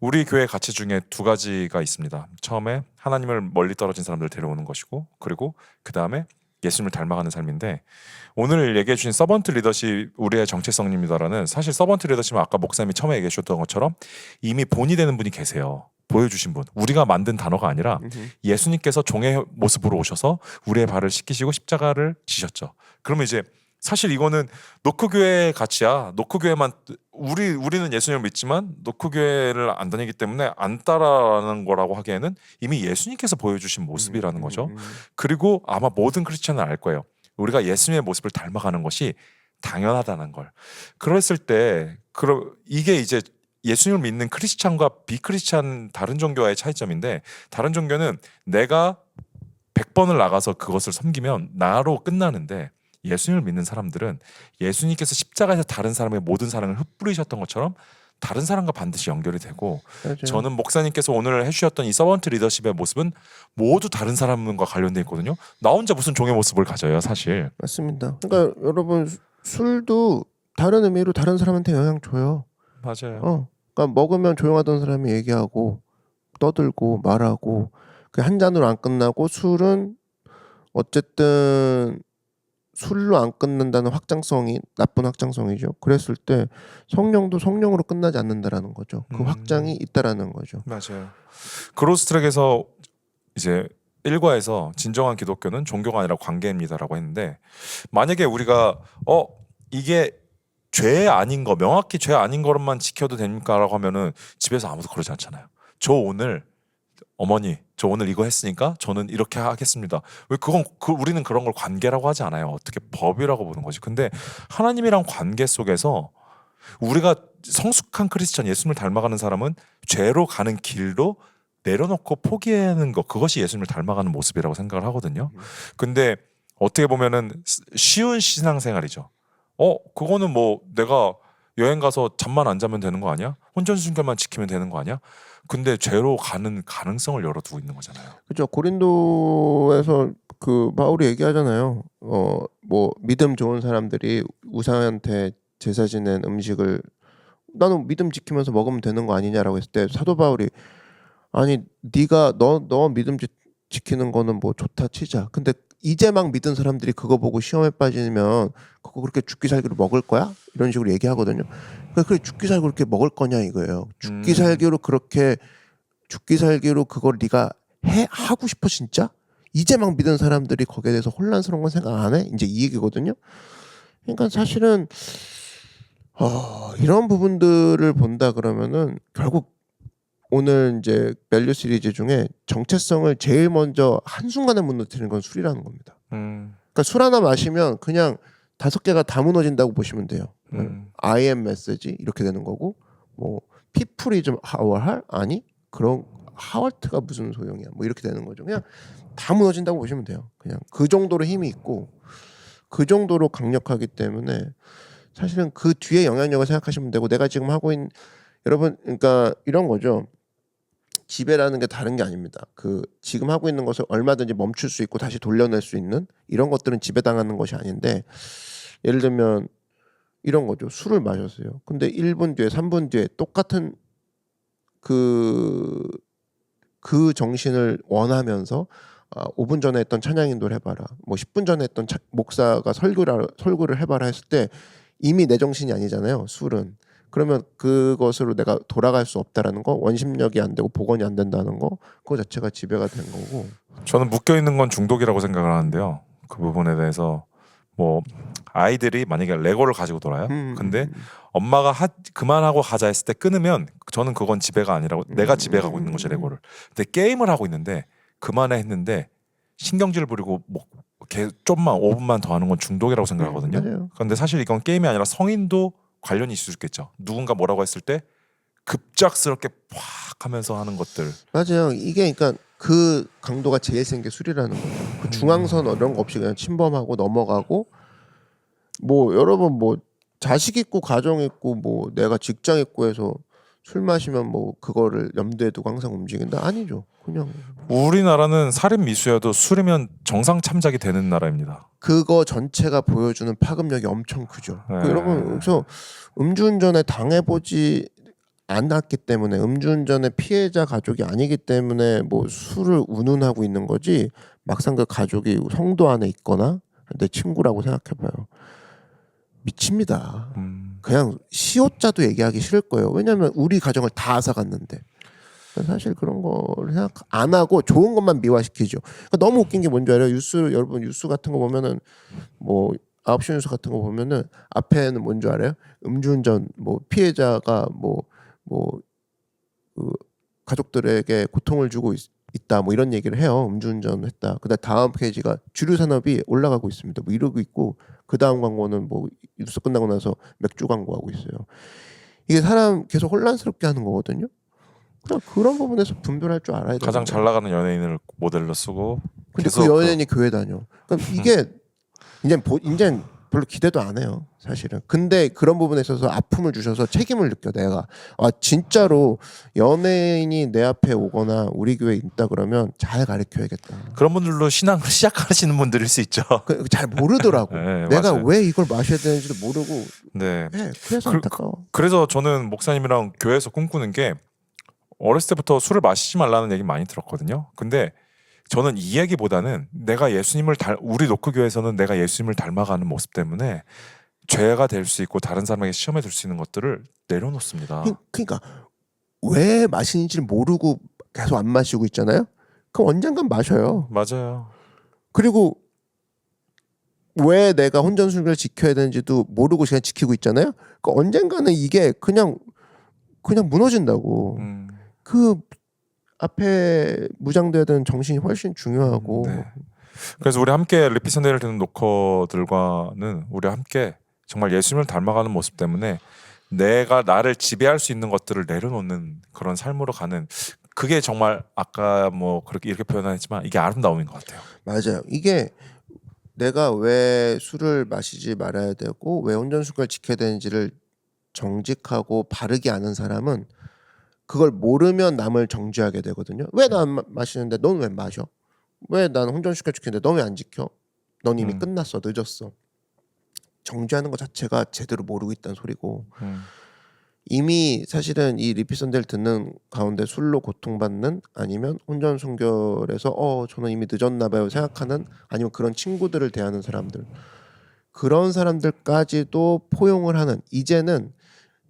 우리 교회 가치 중에 두 가지가 있습니다. 처음에 하나님을 멀리 떨어진 사람들을 데려오는 것이고 그리고 그 다음에 예수님을 닮아가는 삶인데 오늘 얘기해 주신 서번트 리더십 우리의 정체성입니다라는 사실 서번트 리더십은 아까 목사님이 처음에 얘기해 주셨던 것처럼 이미 본이 되는 분이 계세요. 보여주신 분. 우리가 만든 단어가 아니라 예수님께서 종의 모습으로 오셔서 우리의 발을 씻기시고 십자가를 지셨죠. 그러면 이제 사실 이거는 노크교회의 가치야. 노크교회만 우리는 예수님을 믿지만 노크교회를 안 다니기 때문에 안 따라하는 거라고 하기에는 이미 예수님께서 보여주신 모습이라는 거죠. 그리고 아마 모든 크리스천은 알 거예요. 우리가 예수님의 모습을 닮아가는 것이 당연하다는 걸. 그랬을 때 이게 이제 예수님을 믿는 크리스찬과 비크리스찬 다른 종교와의 차이점인데 다른 종교는 내가 100번을 나가서 그것을 섬기면 나로 끝나는데 예수님을 믿는 사람들은 예수님께서 십자가에서 다른 사람의 모든 사랑을 흩뿌리셨던 것처럼 다른 사람과 반드시 연결이 되고 맞아요. 저는 목사님께서 오늘 해주셨던 이 서번트 리더십의 모습은 모두 다른 사람과 관련돼 있거든요. 나 혼자 무슨 종의 모습을 가져요 사실. 맞습니다. 그러니까 여러분 술도 다른 의미로 다른 사람한테 영향 줘요. 맞아요. 그러니까 먹으면 조용하던 사람이 얘기하고 떠들고 말하고 그 한 잔으로 안 끝나고 술은 어쨌든 술로 안 끝난다는 확장성이 나쁜 확장성이죠. 그랬을 때 성령도 성령으로 끝나지 않는다라는 거죠. 그 확장이 있다라는 거죠. 맞아요. 그로스트랙에서 이제 1과에서 진정한 기독교는 종교가 아니라 관계입니다라고 했는데 만약에 우리가 이게 죄 아닌 거 명확히 죄 아닌 것만 지켜도 됩니까라고 하면은 집에서 아무도 그러지 않잖아요. 저 오늘 어머니 저 오늘 이거 했으니까 저는 이렇게 하겠습니다. 왜 그건 우리는 그런 걸 관계라고 하지 않아요. 어떻게 법이라고 보는 거지. 근데 하나님이랑 관계 속에서 우리가 성숙한 크리스천 예수님을 닮아가는 사람은 죄로 가는 길도 내려놓고 포기하는 것 그것이 예수님을 닮아가는 모습이라고 생각을 하거든요. 근데 어떻게 보면은 쉬운 신앙생활이죠. 그거는 뭐 내가 여행 가서 잠만 안 자면 되는 거 아니야? 혼전순결만 지키면 되는 거 아니야? 근데 죄로 가는 가능성을 열어두고 있는 거잖아요. 그렇죠. 고린도에서 그 바울이 얘기하잖아요. 뭐 믿음 좋은 사람들이 우상한테 제사 지낸 음식을 나는 믿음 지키면서 먹으면 되는 거 아니냐라고 했을 때 사도 바울이 아니 네가 너 믿음 지키는 거는 뭐 좋다 치자. 근데 이제 막 믿은 사람들이 그거 보고 시험에 빠지면 그거 그렇게 죽기 살기로 먹을 거야? 이런 식으로 얘기하거든요. 그래 죽기 살기로 그렇게 먹을 거냐 이거예요. 죽기 살기로 그걸 네가 하고 싶어 진짜? 이제 막 믿은 사람들이 거기에 대해서 혼란스러운 건 생각 안 해? 이제 이 얘기거든요. 그러니까 사실은 이런 부분들을 본다 그러면은 결국 오늘 이제 밸류 시리즈 중에 정체성을 제일 먼저 한순간에 무너뜨리는 건 술이라는 겁니다. 그러니까 술 하나 마시면 그냥 5개가 다 무너진다고 보시면 돼요. I am 메시지 이렇게 되는 거고 뭐 피플이즘 하월 아니 그런 하월트가 무슨 소용이야 뭐 이렇게 되는 거죠. 그냥 다 무너진다고 보시면 돼요. 그냥 그 정도로 힘이 있고 그 정도로 강력하기 때문에 사실은 그 뒤에 영향력을 생각하시면 되고 내가 지금 하고 있는 여러분 그러니까 이런 거죠. 지배라는 게 다른 게 아닙니다. 그 지금 하고 있는 것을 얼마든지 멈출 수 있고 다시 돌려낼 수 있는 이런 것들은 지배당하는 것이 아닌데 예를 들면 이런 거죠. 술을 마셨어요. 근데 1분 뒤에 3분 뒤에 똑같은 그 정신을 원하면서 5분 전에 했던 찬양 인도를 해봐라. 뭐 10분 전에 했던 목사가 설교를 해봐라 했을 때 이미 내 정신이 아니잖아요. 술은. 그러면 그것으로 내가 돌아갈 수 없다라는 거, 원심력이 안 되고 복원이 안 된다는 거, 그거 자체가 지배가 된 거고. 저는 묶여 있는 건 중독이라고 생각을 하는데요. 그 부분에 대해서 뭐 아이들이 만약에 레고를 가지고 놀아요. 근데 엄마가 그만하고 가자 했을 때 끊으면 저는 그건 지배가 아니라고 내가 지배하고 있는 거죠 레고를. 근데 게임을 하고 있는데 그만해 했는데 신경질 부리고 뭐 좀만 5분만 더 하는 건 중독이라고 생각하거든요. 맞아요. 그런데 사실 이건 게임이 아니라 성인도 관련이 있을 수 있겠죠. 누군가 뭐라고 했을 때 급작스럽게 팍 하면서 하는 것들. 맞아요. 이게 그러니까 그 강도가 제일 센 게 술이라는 거예요. 그 중앙선 이런 거 없이 그냥 침범하고 넘어가고 뭐 여러분 뭐 자식 있고 가정 있고 뭐 내가 직장 있고 해서 술 마시면 뭐 그거를 염두에 두고 항상 움직인다? 아니죠. 그냥 우리나라는 살인 미수여도 술이면 정상 참작이 되는 나라입니다. 그거 전체가 보여주는 파급력이 엄청 크죠. 네. 여러분 그래서 음주운전에 당해보지 않았기 때문에 음주운전의 피해자 가족이 아니기 때문에 뭐 술을 운운하고 있는 거지 막상 그 가족이 성도 안에 있거나 내 친구라고 생각해봐요. 미칩니다. 그냥 시옷자도 얘기하기 싫을 거예요. 왜냐하면 우리 가정을 다 앗아갔는데 사실 그런 거를 생각 안 하고 좋은 것만 미화시키죠. 그러니까 너무 웃긴 게 뭔지 알아요? 여러분 뉴스 같은 거 보면은 뭐 9시 뉴스 같은 거 보면은 앞에는 뭔지 알아요? 음주운전 뭐 피해자가 그 가족들에게 고통을 주고 있다 뭐 이런 얘기를 해요. 음주운전했다. 그다음 다음 페이지가 주류 산업이 올라가고 있습니다. 뭐 이러고 있고 그 다음 광고는 뭐 뉴스 끝나고 나서 맥주 광고하고 있어요. 이게 사람 계속 혼란스럽게 하는 거거든요. 그런 부분에서 분별할 줄 알아야 돼요. 가장 잘 나가는 연예인을 모델로 쓰고. 근데 그 연예인이 교회 다녀. 그러니까 이게 이제 별로 기대도 안 해요, 사실은. 근데 그런 부분에 있어서 아픔을 주셔서 책임을 느껴 내가. 진짜로 연예인이 내 앞에 오거나 우리 교회에 있다 그러면 잘 가르쳐야겠다. 그런 분들로 신앙을 시작하시는 분들일 수 있죠. 잘 모르더라고. 네, 내가 맞아요. 왜 이걸 마셔야 되는지도 모르고. 네. 그래서 안타까워. 그래서 저는 목사님이랑 교회에서 꿈꾸는 게 어렸을 때부터 술을 마시지 말라는 얘기 많이 들었거든요. 근데 저는 이 얘기보다는 내가 우리 노크교에서는 내가 예수님을 닮아가는 모습 때문에 죄가 될 수 있고 다른 사람에게 시험에 들 수 있는 것들을 내려놓습니다. 그러니까 왜 마시는지를 모르고 계속 안 마시고 있잖아요. 그럼 언젠간 마셔요. 맞아요. 그리고 왜 내가 혼전순결을 지켜야 되는지도 모르고 그냥 지키고 있잖아요. 그러니까 언젠가는 이게 그냥 무너진다고. 그 앞에 무장돼야 되는 정신이 훨씬 중요하고. 네. 그래서 우리 함께 리피 선대를 듣는 노커들과는 우리 함께 정말 예수님을 닮아가는 모습 때문에 내가 나를 지배할 수 있는 것들을 내려놓는 그런 삶으로 가는, 그게 정말 아까 뭐 그렇게 이렇게 표현했지만 이게 아름다움인 것 같아요. 맞아요. 이게 내가 왜 술을 마시지 말아야 되고 왜 혼전순결을 지켜야 되는지를 정직하고 바르게 아는 사람은 그걸 모르면 남을 정죄하게 되거든요. 왜 난 마시는데 넌 왜 마셔? 왜 난 혼전순결 지키는데 넌 왜 안 지켜? 넌 이미 끝났어, 늦었어. 정죄하는 것 자체가 제대로 모르고 있다는 소리고, 이미 사실은 이 리피선대를 듣는 가운데 술로 고통받는, 아니면 혼전순결에서 저는 이미 늦었나 봐요 생각하는, 아니면 그런 친구들을 대하는 사람들, 그런 사람들까지도 포용을 하는, 이제는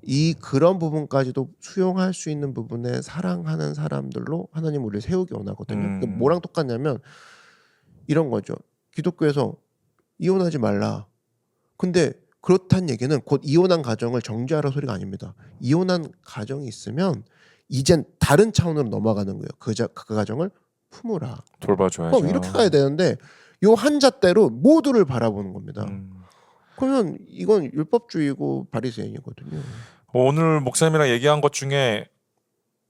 이 그런 부분까지도 수용할 수 있는 부분에 사랑하는 사람들로 하나님 우리를 세우기 원하거든요. 뭐랑 똑같냐면 이런 거죠. 기독교에서 이혼하지 말라. 근데 그렇다는 얘기는 곧 이혼한 가정을 정죄하라 소리가 아닙니다. 이혼한 가정이 있으면 이젠 다른 차원으로 넘어가는 거예요. 그 가정을 품으라. 돌봐줘야죠. 이렇게 가야 되는데 요 한잣대로 모두를 바라보는 겁니다. 그러면 이건 율법주의고 바리새인이거든요. 오늘 목사님이랑 얘기한 것 중에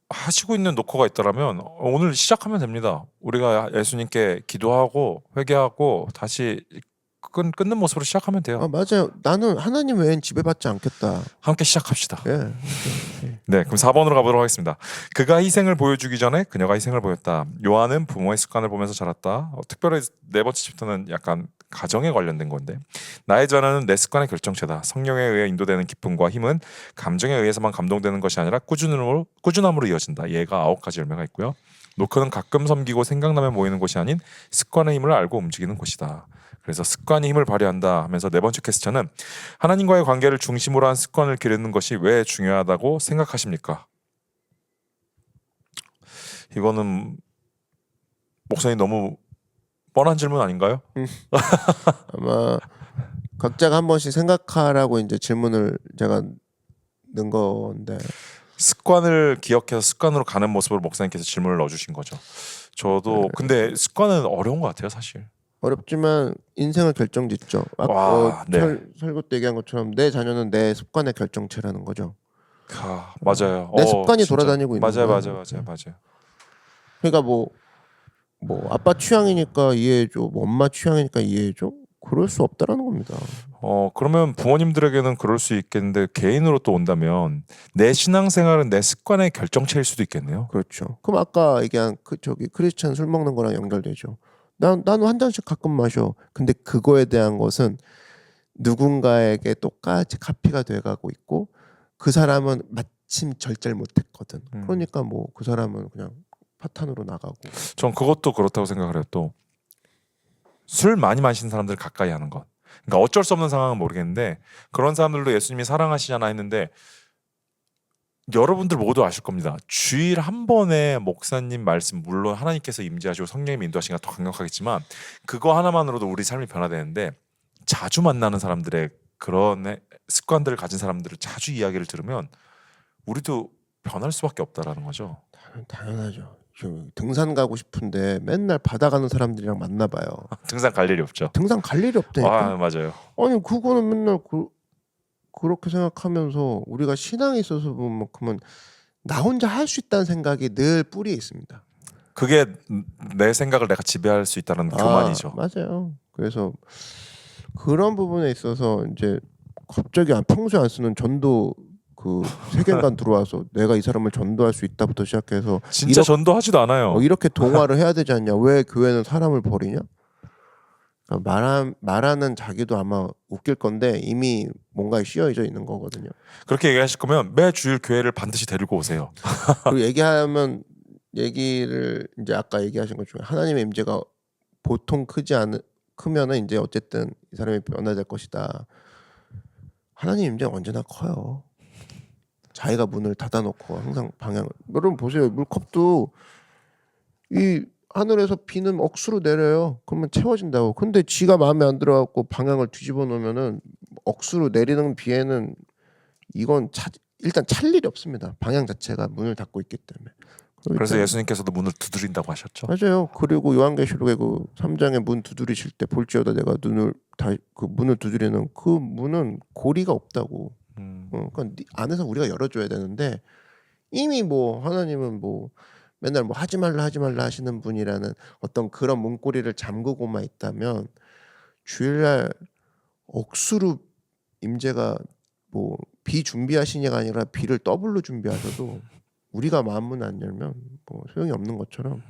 하시고 있는 노커가 있더라면 오늘 시작하면 됩니다. 우리가 예수님께 기도하고 회개하고 다시 끊는 모습으로 시작하면 돼요. 맞아요. 나는 하나님 외엔 지배받지 않겠다. 함께 시작합시다. 예. 네, 그럼 4번으로 가보도록 하겠습니다. 그가 희생을 보여주기 전에 그녀가 희생을 보였다. 요한은 부모의 습관을 보면서 자랐다. 특별히 네 번째 챕터는 약간 가정에 관련된 건데, 나의 자녀는 내 습관의 결정체다. 성령에 의해 인도되는 기쁨과 힘은 감정에 의해서만 감동되는 것이 아니라 꾸준함으로 이어진다. 얘가 9가지 열매가 있고요. 노크는 가끔 섬기고 생각나면 모이는 곳이 아닌 습관의 힘을 알고 움직이는 곳이다. 그래서 습관이 힘을 발휘한다 하면서 네 번째 퀘스천은 하나님과의 관계를 중심으로 한 습관을 기르는 것이 왜 중요하다고 생각하십니까? 이거는 목사님 너무 뻔한 질문 아닌가요? 아마 각자가 한 번씩 생각하라고 이제 질문을 제가 넣은 건데, 습관을 기억해서 습관으로 가는 모습으로 목사님께서 질문을 넣어주신 거죠. 저도 근데 습관은 어려운 것 같아요, 사실. 어렵지만 인생을 결정짓죠. 네. 설교 때 얘기한 것처럼 내 자녀는 내 습관의 결정체라는 거죠. 맞아요. 내 습관이 진짜. 돌아다니고 있는 거예요. 맞아요. 그러니까 뭐 아빠 취향이니까 이해해줘, 뭐 엄마 취향이니까 이해해줘, 그럴 수 없다라는 겁니다. 그러면 부모님들에게는 그럴 수 있겠는데 개인으로 또 온다면 내 신앙생활은 내 습관의 결정체일 수도 있겠네요. 그렇죠. 그럼 아까 얘기한 크리스찬 술 먹는 거랑 연결되죠. 나는 한 잔씩 가끔 마셔. 근데 그거에 대한 것은 누군가에게 똑같이 카피가 돼가고 있고, 그 사람은 마침 절제를 못했거든. 그러니까 뭐 그 사람은 그냥 파탄으로 나가고. 전 그것도 그렇다고 생각을 해요. 또 술 많이 마시는 사람들 가까이 하는 것. 그러니까 어쩔 수 없는 상황은 모르겠는데 그런 사람들도 예수님이 사랑하시잖아 했는데, 여러분들 모두 아실 겁니다. 주일 한 번에 목사님 말씀, 물론 하나님께서 임재하시고 성령님 인도하시니까 더 강력하겠지만 그거 하나만으로도 우리 삶이 변화되는데, 자주 만나는 사람들의 그런 습관들을 가진 사람들을 자주 이야기를 들으면 우리도 변할 수밖에 없다라는 거죠. 당연하죠. 등산 가고 싶은데 맨날 바다 가는 사람들이랑 만나봐요. 등산 갈 일이 없죠. 등산 갈 일이 없다니까. 맞아요. 아니 그거는 맨날 그렇게 생각하면서 우리가 신앙에 있어서 보면만큼은 나 혼자 할 수 있다는 생각이 늘 뿌리에 있습니다. 그게 내 생각을 내가 지배할 수 있다는 교만이죠. 맞아요. 그래서 그런 부분에 있어서 이제 갑자기 평소에 안 쓰는 전도 그 세계관 들어와서 내가 이 사람을 전도할 수 있다부터 시작해서 진짜 전도하지도 않아요. 이렇게 동화를 해야 되지 않냐? 왜 교회는 사람을 버리냐? 말하는 자기도 아마 웃길 건데 이미 뭔가에 씌어져 있는 거거든요. 그렇게 얘기하실 거면 매 주일 교회를 반드시 데리고 오세요. 그리고 얘기하면 얘기를 이제 아까 얘기하신 것 중에 하나님의 임재가 보통 크면은 이제 어쨌든 이 사람이 변화될 것이다. 하나님 임재는 언제나 커요. 자기가 문을 닫아놓고 항상 방향을 여러분 보세요. 물컵도 이 하늘에서 비는 억수로 내려요. 그러면 채워진다고. 근데 지가 마음에 안 들어갖고 방향을 뒤집어 놓으면은 억수로 내리는 비에는 이건 일단 찰 일이 없습니다. 방향 자체가 문을 닫고 있기 때문에. 그래서 예수님께서도 문을 두드린다고 하셨죠. 맞아요. 그리고 요한계시록의 그 3장에 문 두드리실 때 볼지어다 내가 그 문을 두드리는 그 문은 고리가 없다고. 그러니까 안에서 우리가 열어줘야 되는데 이미 뭐 하나님은 뭐 맨날 뭐 하지 말라 하시는 분이라는 어떤 그런 문고리를 잠그고만 있다면 주일날 억수로 임재가 뭐 비 준비하시냐가 아니라 비를 더블로 준비하셔도 우리가 마음문 안 열면 뭐 소용이 없는 것처럼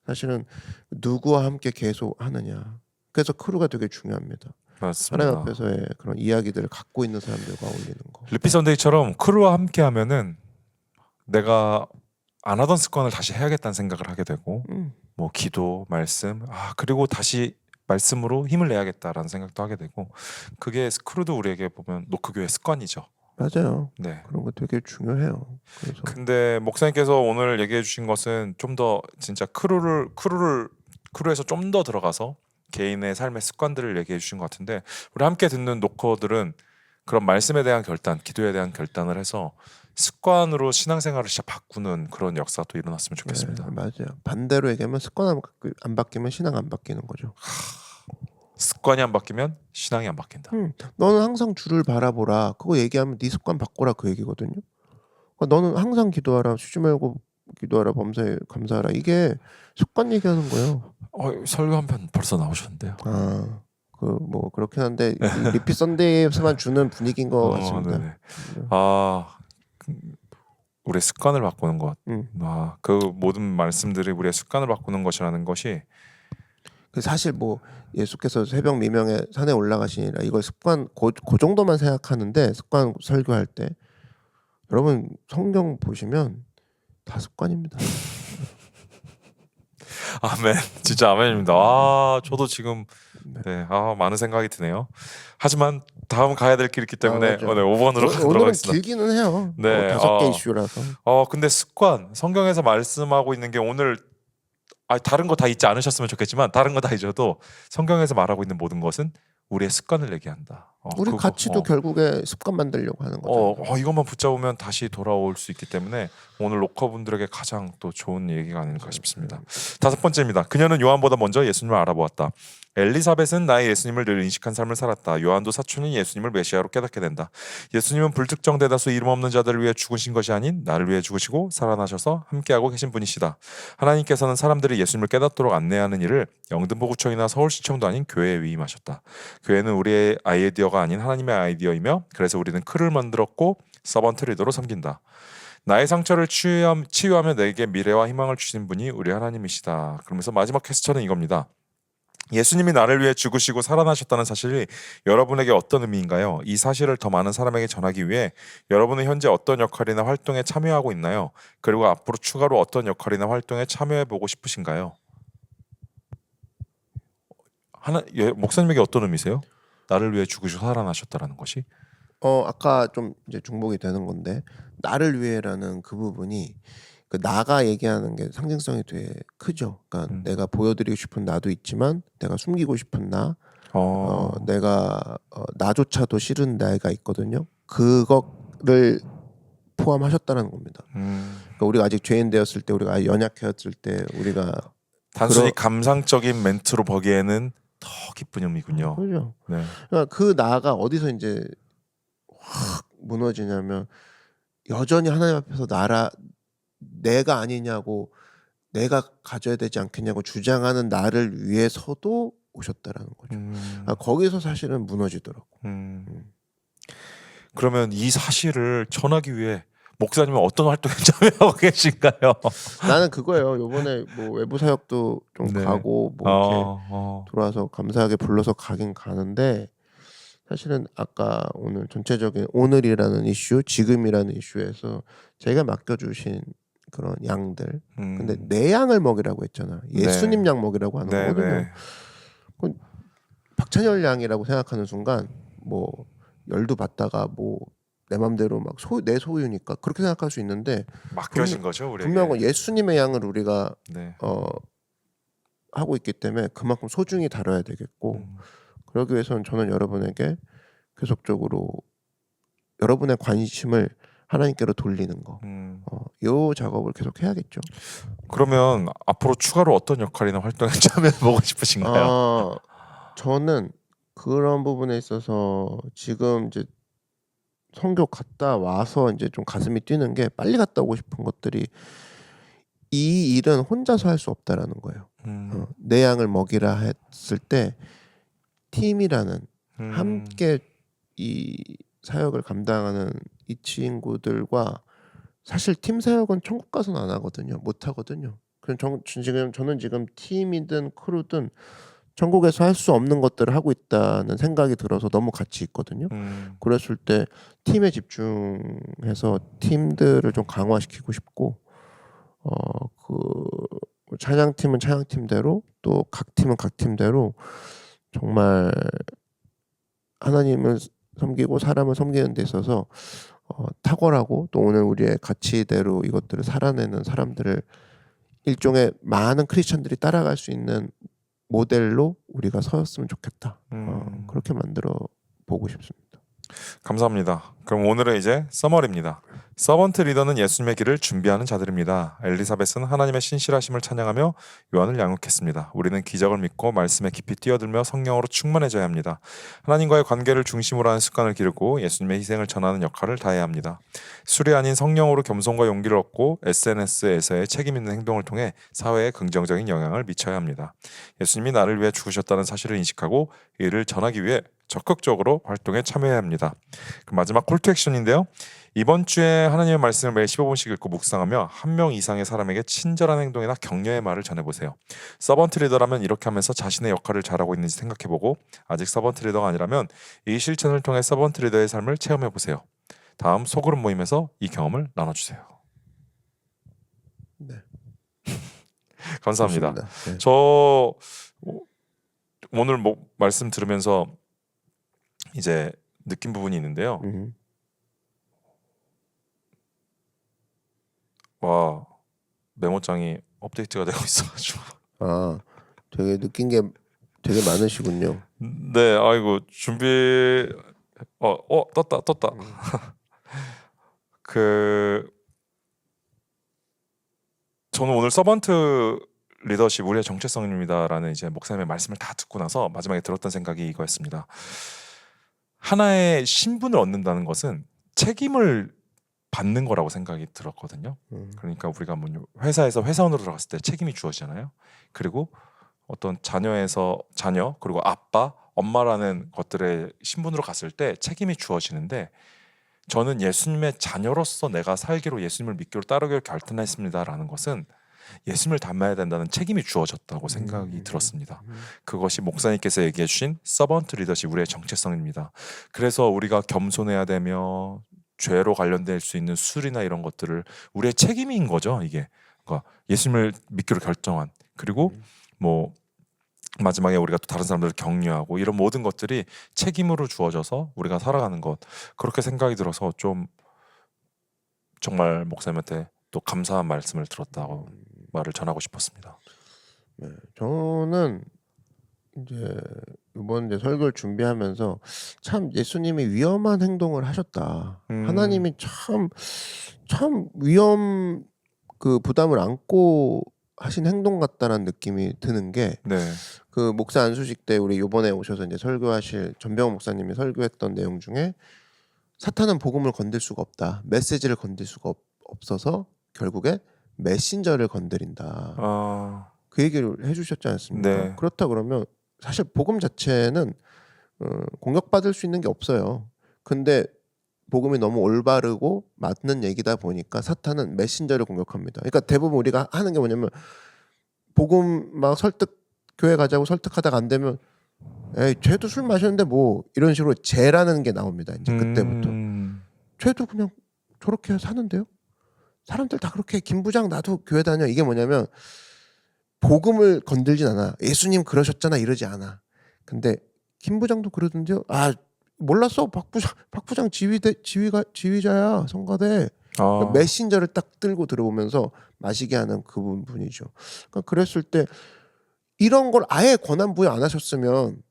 사실은 누구와 함께 계속 하느냐. 그래서 크루가 되게 중요합니다. 맞습니다. 하나님 앞에서의 그런 이야기들을 갖고 있는 사람들과 어울리는 거. 리피 선데이처럼 크루와 함께 하면은 내가 안 하던 습관을 다시 해야겠다는 생각을 하게 되고 뭐 기도, 말씀, 그리고 다시 말씀으로 힘을 내야겠다라는 생각도 하게 되고 그게 크루도 우리에게 보면 노크교의 습관이죠. 맞아요. 네. 그런 거 되게 중요해요. 그래서 근데 목사님께서 오늘 얘기해 주신 것은 좀 더 진짜 크루에서 좀 더 들어가서 개인의 삶의 습관들을 얘기해 주신 것 같은데 우리 함께 듣는 노커들은 그런 말씀에 대한 결단, 기도에 대한 결단을 해서 습관으로 신앙생활을 진짜 바꾸는 그런 역사가 또 일어났으면 좋겠습니다. 네, 맞아요. 반대로 얘기하면 습관 안 바뀌면 신앙 안 바뀌는 거죠. 습관이 안 바뀌면 신앙이 안 바뀐다. 너는 항상 주를 바라보라. 그거 얘기하면 네 습관 바꿔라 그 얘기거든요. 그러니까 너는 항상 기도하라. 쉬지 말고 기도하라. 범사에 감사하라. 이게 습관 얘기하는 거예요. 설교 한 편 벌써 나오셨는데요. 그 뭐 그렇긴 한데 이 리피 썬데이에서만 주는 분위기인 것 같습니다. 네네. 우리의 습관을 바꾸는 것. 그 모든 말씀들이 우리의 습관을 바꾸는 것이라는 것이 사실 뭐 예수께서 새벽 미명에 산에 올라가시니라 이걸 습관 그 정도만 생각하는데 습관 설교할 때 여러분 성경 보시면 다 습관입니다. 아멘. 진짜 아멘입니다. 저도 지금 많은 생각이 드네요. 하지만 다음 가야 될 길이 있기 때문에 5번으로 가도록 오늘은 하겠습니다. 길기는 해요. 네. 5개 이슈라서. 근데 습관 성경에서 말씀하고 있는 게 오늘 다른 거 다 잊지 않으셨으면 좋겠지만 다른 거 다 잊어도 성경에서 말하고 있는 모든 것은 우리의 습관을 얘기한다. 우리 가치도 결국에 습관 만들려고 하는 거죠. 이것만 붙잡으면 다시 돌아올 수 있기 때문에 오늘 로커분들에게 가장 또 좋은 얘기가 아닐까 싶습니다. 5번째입니다. 그녀는 요한보다 먼저 예수님을 알아보았다. 엘리사벳은 나의 예수님을 늘 인식한 삶을 살았다. 요한도 사촌인 예수님을 메시아로 깨닫게 된다. 예수님은 불특정 대다수 이름 없는 자들을 위해 죽으신 것이 아닌 나를 위해 죽으시고 살아나셔서 함께하고 계신 분이시다. 하나님께서는 사람들이 예수님을 깨닫도록 안내하는 일을 영등포구청이나 서울시청도 아닌 교회에 위임하셨다. 교회는 우리의 아이디어가 아닌 하나님의 아이디어이며 그래서 우리는 크루를 만들었고 서번트 리더로 섬긴다. 나의 상처를 치유하며 내게 미래와 희망을 주신 분이 우리 하나님이시다. 그러면서 마지막 퀘스천은 이겁니다. 예수님이 나를 위해 죽으시고 살아나셨다는 사실이 여러분에게 어떤 의미인가요? 이 사실을 더 많은 사람에게 전하기 위해 여러분은 현재 어떤 역할이나 활동에 참여하고 있나요? 그리고 앞으로 추가로 어떤 역할이나 활동에 참여해보고 싶으신가요? 목사님에게 어떤 의미세요? 나를 위해 죽으시고 살아나셨다라는 것이? 아까 좀 이제 중복이 되는 건데 나를 위해라는 그 부분이 그 나가 얘기하는 게 상징성이 되게 크죠. 그러니까 내가 보여드리고 싶은 나도 있지만 내가 숨기고 싶은 나, 내가 나조차도 싫은 나가 있거든요. 그거를 포함하셨다는 겁니다. 그러니까 우리가 아직 죄인 되었을 때, 우리가 연약해졌을 때, 우리가 단순히 감상적인 멘트로 보기에는 더 기쁜 의미군요. 그렇죠. 네. 그러니까 그 나가 어디서 이제 확 무너지냐면 여전히 하나님 앞에서 내가 아니냐고 내가 가져야 되지 않겠냐고 주장하는 나를 위해서도 오셨다라는 거죠. 거기서 사실은 무너지더라고. 그러면 이 사실을 전하기 위해 목사님은 어떤 활동에 참여하고 계신가요? 나는 그거예요. 요번에 뭐 외부 사역도 좀 가고 뭐 이렇게 들어와서 감사하게 불러서 가긴 가는데 사실은 아까 오늘 전체적인 오늘이라는 이슈, 지금이라는 이슈에서 제가 맡겨주신 그런 양들. 음. 근데 내 양을 먹이라고 했잖아. 예수님 네. 양 먹이라고 하는 네, 거거든요. 네. 박찬열 양이라고 생각하는 순간 뭐 열두 받다가 뭐 내 맘대로 막 내 소유니까 그렇게 생각할 수 있는데 맡겨진 거죠, 우리에게. 분명한 예수님의 양을 우리가 네. 하고 있기 때문에 그만큼 소중히 다뤄야 되겠고 그러기 위해서는 저는 여러분에게 계속적으로 여러분의 관심을 하나님께로 돌리는 거, 요 작업을 계속 해야겠죠. 그러면 앞으로 추가로 어떤 역할이나 활동에 참여해보고 싶으신가요? 저는 그런 부분에 있어서 지금 이제 선교 갔다 와서 이제 좀 가슴이 뛰는 게 빨리 갔다 오고 싶은 것들이 이 일은 혼자서 할 수 없다라는 거예요. 내 양을 먹이라 했을 때 팀이라는 함께 이 사역을 감당하는 이 친구들과 사실 팀 사역은 천국 가서는 안 하거든요. 못 하거든요. 저는 지금 팀이든 크루든 천국에서 할 수 없는 것들을 하고 있다는 생각이 들어서 너무 같이 있거든요. 그랬을 때 팀에 집중해서 팀들을 좀 강화시키고 싶고 그 찬양팀은 찬양팀대로 또 각 팀은 각 팀대로 정말 하나님을 섬기고 사람을 섬기는 데 있어서 탁월하고 또 오늘 우리의 가치대로 이것들을 살아내는 사람들을 일종의 많은 크리스천들이 따라갈 수 있는 모델로 우리가 서였으면 좋겠다. 그렇게 만들어 보고 싶습니다. 감사합니다. 그럼 오늘은 이제 서머리입니다. 서번트 리더는 예수님의 길을 준비하는 자들입니다. 엘리사벳은 하나님의 신실하심을 찬양하며 요한을 양육했습니다. 우리는 기적을 믿고 말씀에 깊이 뛰어들며 성령으로 충만해져야 합니다. 하나님과의 관계를 중심으로 하는 습관을 기르고 예수님의 희생을 전하는 역할을 다해야 합니다. 술이 아닌 성령으로 겸손과 용기를 얻고 SNS에서의 책임 있는 행동을 통해 사회에 긍정적인 영향을 미쳐야 합니다. 예수님이 나를 위해 죽으셨다는 사실을 인식하고 이를 전하기 위해 적극적으로 활동에 참여해야 합니다. 그 마지막 콜투 액션인데요. 이번 주에 하나님의 말씀을 매일 15분씩 읽고 묵상하며 한 명 이상의 사람에게 친절한 행동이나 격려의 말을 전해보세요. 서번트 리더라면 이렇게 하면서 자신의 역할을 잘하고 있는지 생각해보고 아직 서번트 리더가 아니라면 이 실천을 통해 서번트 리더의 삶을 체험해보세요. 다음 소그룹 모임에서 이 경험을 나눠주세요. 네. 감사합니다. 네. 저 오늘 말씀 들으면서 이제 느낀 부분이 있는데요. 와, 메모장이 업데이트가 되고 있어가지고. 되게 느낀 게 되게 많으시군요. 네, 아이고 준비. 떴다. 저는 오늘 서번트 리더십 우리의 정체성입니다라는 이제 목사님의 말씀을 다 듣고 나서 마지막에 들었던 생각이 이거였습니다. 하나의 신분을 얻는다는 것은 책임을 받는 거라고 생각이 들었거든요. 그러니까 우리가 회사에서 회사원으로 들어갔을 때 책임이 주어지잖아요. 그리고 어떤 자녀 그리고 아빠, 엄마라는 것들의 신분으로 갔을 때 책임이 주어지는데 저는 예수님의 자녀로서 내가 살기로 예수님을 믿기로 따르기로 결단했습니다라는 것은 예수님을 닮아야 된다는 책임이 주어졌다고 생각이 들었습니다. 그것이 목사님께서 얘기해 주신 서번트 리더십 우리의 정체성입니다. 그래서 우리가 겸손해야 되며 죄로 관련될 수 있는 술이나 이런 것들을 우리의 책임인 거죠. 이게 그러니까 예수님을 믿기로 결정한 그리고 마지막에 우리가 또 다른 사람들을 격려하고 이런 모든 것들이 책임으로 주어져서 우리가 살아가는 것 그렇게 생각이 들어서 좀 정말 목사님한테 또 감사한 말씀을 들었다고 말을 전하고 싶었습니다. 네, 저는 이제 이번 이제 설교를 준비하면서 참 예수님이 위험한 행동을 하셨다. 하나님이 참 위험 그 부담을 안고 하신 행동 같다라는 느낌이 드는 게 그 목사 안수식 때 우리 요번에 오셔서 이제 설교하실 전병훈 목사님이 설교했던 내용 중에 사탄은 복음을 건들 수가 없다. 메시지를 건들 수가 없어서 결국에 메신저를 건드린다. 그 얘기를 해주셨지 않습니까? 네. 그렇다 그러면 사실 복음 자체는 공격받을 수 있는 게 없어요. 근데 복음이 너무 올바르고 맞는 얘기다 보니까 사탄은 메신저를 공격합니다. 그러니까 대부분 우리가 하는 게 뭐냐면 복음 막 교회 가자고 설득하다가 안 되면 에이 쟤도 술 마셨는데 뭐 이런 식으로 쟤라는 게 나옵니다. 이제 그때부터 쟤도 그냥 저렇게 사는데요. 사람들 다 그렇게 김 부장 나도 교회 다녀. 이게 뭐냐면 복음을 건들진 않아. 예수님 그러셨잖아 이러지 않아. 근데 김 부장도 그러던데요. 아 몰랐어. 박 부장 지휘자야 성가대. 그러니까 메신저를 딱 들고 들어오면서 마시게 하는 그분이죠. 그러니까 그랬을 때 이런 걸 아예 권한 부여 안 하셨으면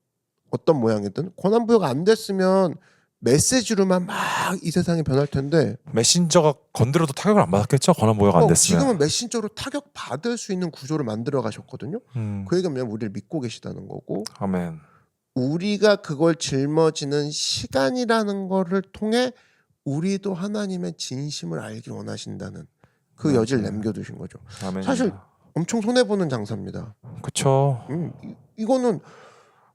어떤 모양이든 권한 부여가 안 됐으면 메시지로만 막 이 세상이 변할 텐데 메신저가 건드려도 타격을 안 받았겠죠. 권한 보여가 안 됐으면. 지금은 메신저로 타격 받을 수 있는 구조를 만들어 가셨거든요. 그 얘기는 뭐냐면 우리를 믿고 계시다는 거고 아멘. 우리가 그걸 짊어지는 시간이라는 거를 통해 우리도 하나님의 진심을 알길 원하신다는 그 여지를 남겨두신 거죠. 아멘. 사실 엄청 손해보는 장사입니다. 그렇죠. 이거는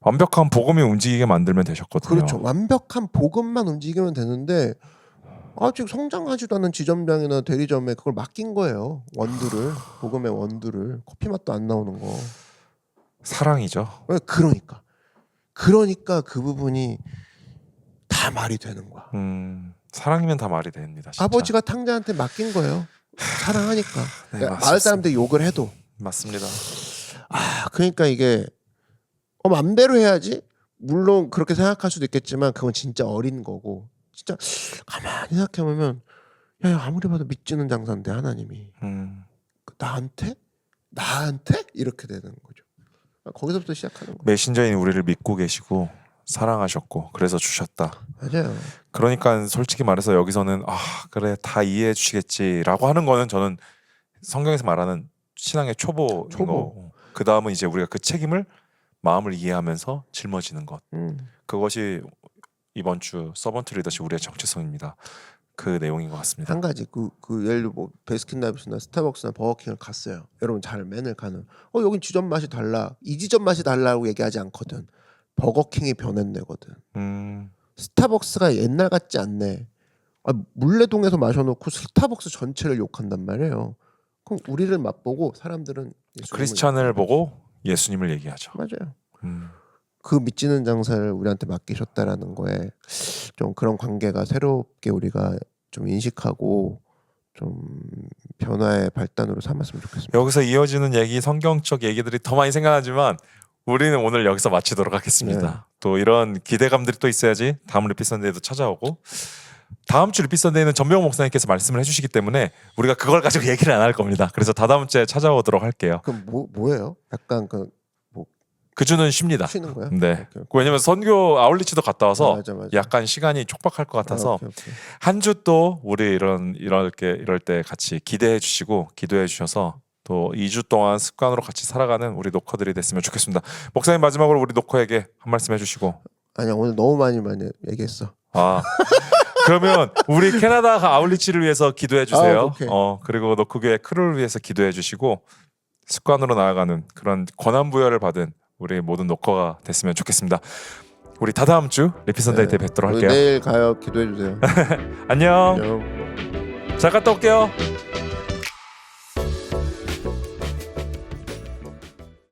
완벽한 복음이 움직이게 만들면 되셨거든요. 그렇죠. 완벽한 복음만 움직이면 되는데 아직 성장하지도 않은 지점장이나 대리점에 그걸 맡긴 거예요. 원두를 복음의 원두를 커피 맛도 안 나오는 거. 사랑이죠. 그러니까 그 부분이 다 말이 되는 거야. 사랑이면 다 말이 됩니다. 진짜. 아버지가 탕자한테 맡긴 거예요. 사랑하니까. 네, 마을 사람들이 욕을 해도. 맞습니다. 그러니까 이게 맘대로 해야지. 물론 그렇게 생각할 수도 있겠지만 그건 진짜 어린 거고. 진짜 가만히 생각해보면 야 아무리 봐도 믿지는 장사인데 하나님이 나한테 이렇게 되는 거죠. 거기서부터 시작하는 거예요. 메신저인 우리를 믿고 계시고 사랑하셨고 그래서 주셨다. 맞아요. 그러니까 솔직히 말해서 여기서는 그래 다 이해해 주시겠지라고 하는 거는 저는 성경에서 말하는 신앙의 초보인 거고 그 다음은 이제 우리가 그 책임을 마음을 이해하면서 짊어지는 것. 그것이 이번 주 서번트 리더십 우리의 정체성입니다. 그 내용인 것 같습니다. 한 가지 그 예를 들어 뭐 베스킨라빈스나 스타벅스나 버거킹을 갔어요. 여러분 잘 맨을 가는. 여긴 지점 맛이 달라. 이 지점 맛이 달라고 얘기하지 않거든. 버거킹이 변했네거든. 스타벅스가 옛날 같지 않네. 물레동에서 마셔놓고 스타벅스 전체를 욕한단 말이에요. 그럼 우리를 맛보고 사람들은 크리스찬을 보고 예수님을 얘기하죠. 맞아요. 그 믿지는 장사를 우리한테 맡기셨다라는 거에 좀 그런 관계가 새롭게 우리가 좀 인식하고 좀 변화의 발단으로 삼았으면 좋겠습니다. 여기서 이어지는 얘기, 성경적 얘기들이 더 많이 생각나지만 우리는 오늘 여기서 마치도록 하겠습니다. 네. 또 이런 기대감들이 또 있어야지 다음 리피 선데이도 찾아오고 다음 주 리피 선데이는 전병호 목사님께서 말씀을 해주시기 때문에 우리가 그걸 가지고 얘기를 안 할 겁니다. 그래서 다다음 주에 찾아오도록 할게요. 그럼 뭐예요? 약간 그 주는 쉽니다. 쉬는 거야? 네. 오케이. 왜냐면 선교 아울리치도 갔다 와서 맞아. 약간 시간이 촉박할 것 같아서 오케이. 한 주 또 우리 이럴 때 같이 기대해 주시고 기도해 주셔서 또 2주 동안 습관으로 같이 살아가는 우리 노커들이 됐으면 좋겠습니다. 목사님 마지막으로 우리 노커에게 한 말씀 해주시고. 아니야 오늘 너무 많이 얘기했어. 그러면 우리 캐나다 아울리치를 위해서 기도해 주세요. 오케이. 그리고 노크교회 크루를 위해서 기도해 주시고 습관으로 나아가는 그런 권한 부여를 받은 우리 모든 노커가 됐으면 좋겠습니다. 우리 다다음 주 리피 선데이 때 뵙도록 할게요. 내일 가요. 기도해 주세요. 안녕. 안녕. 잘 갔다 올게요.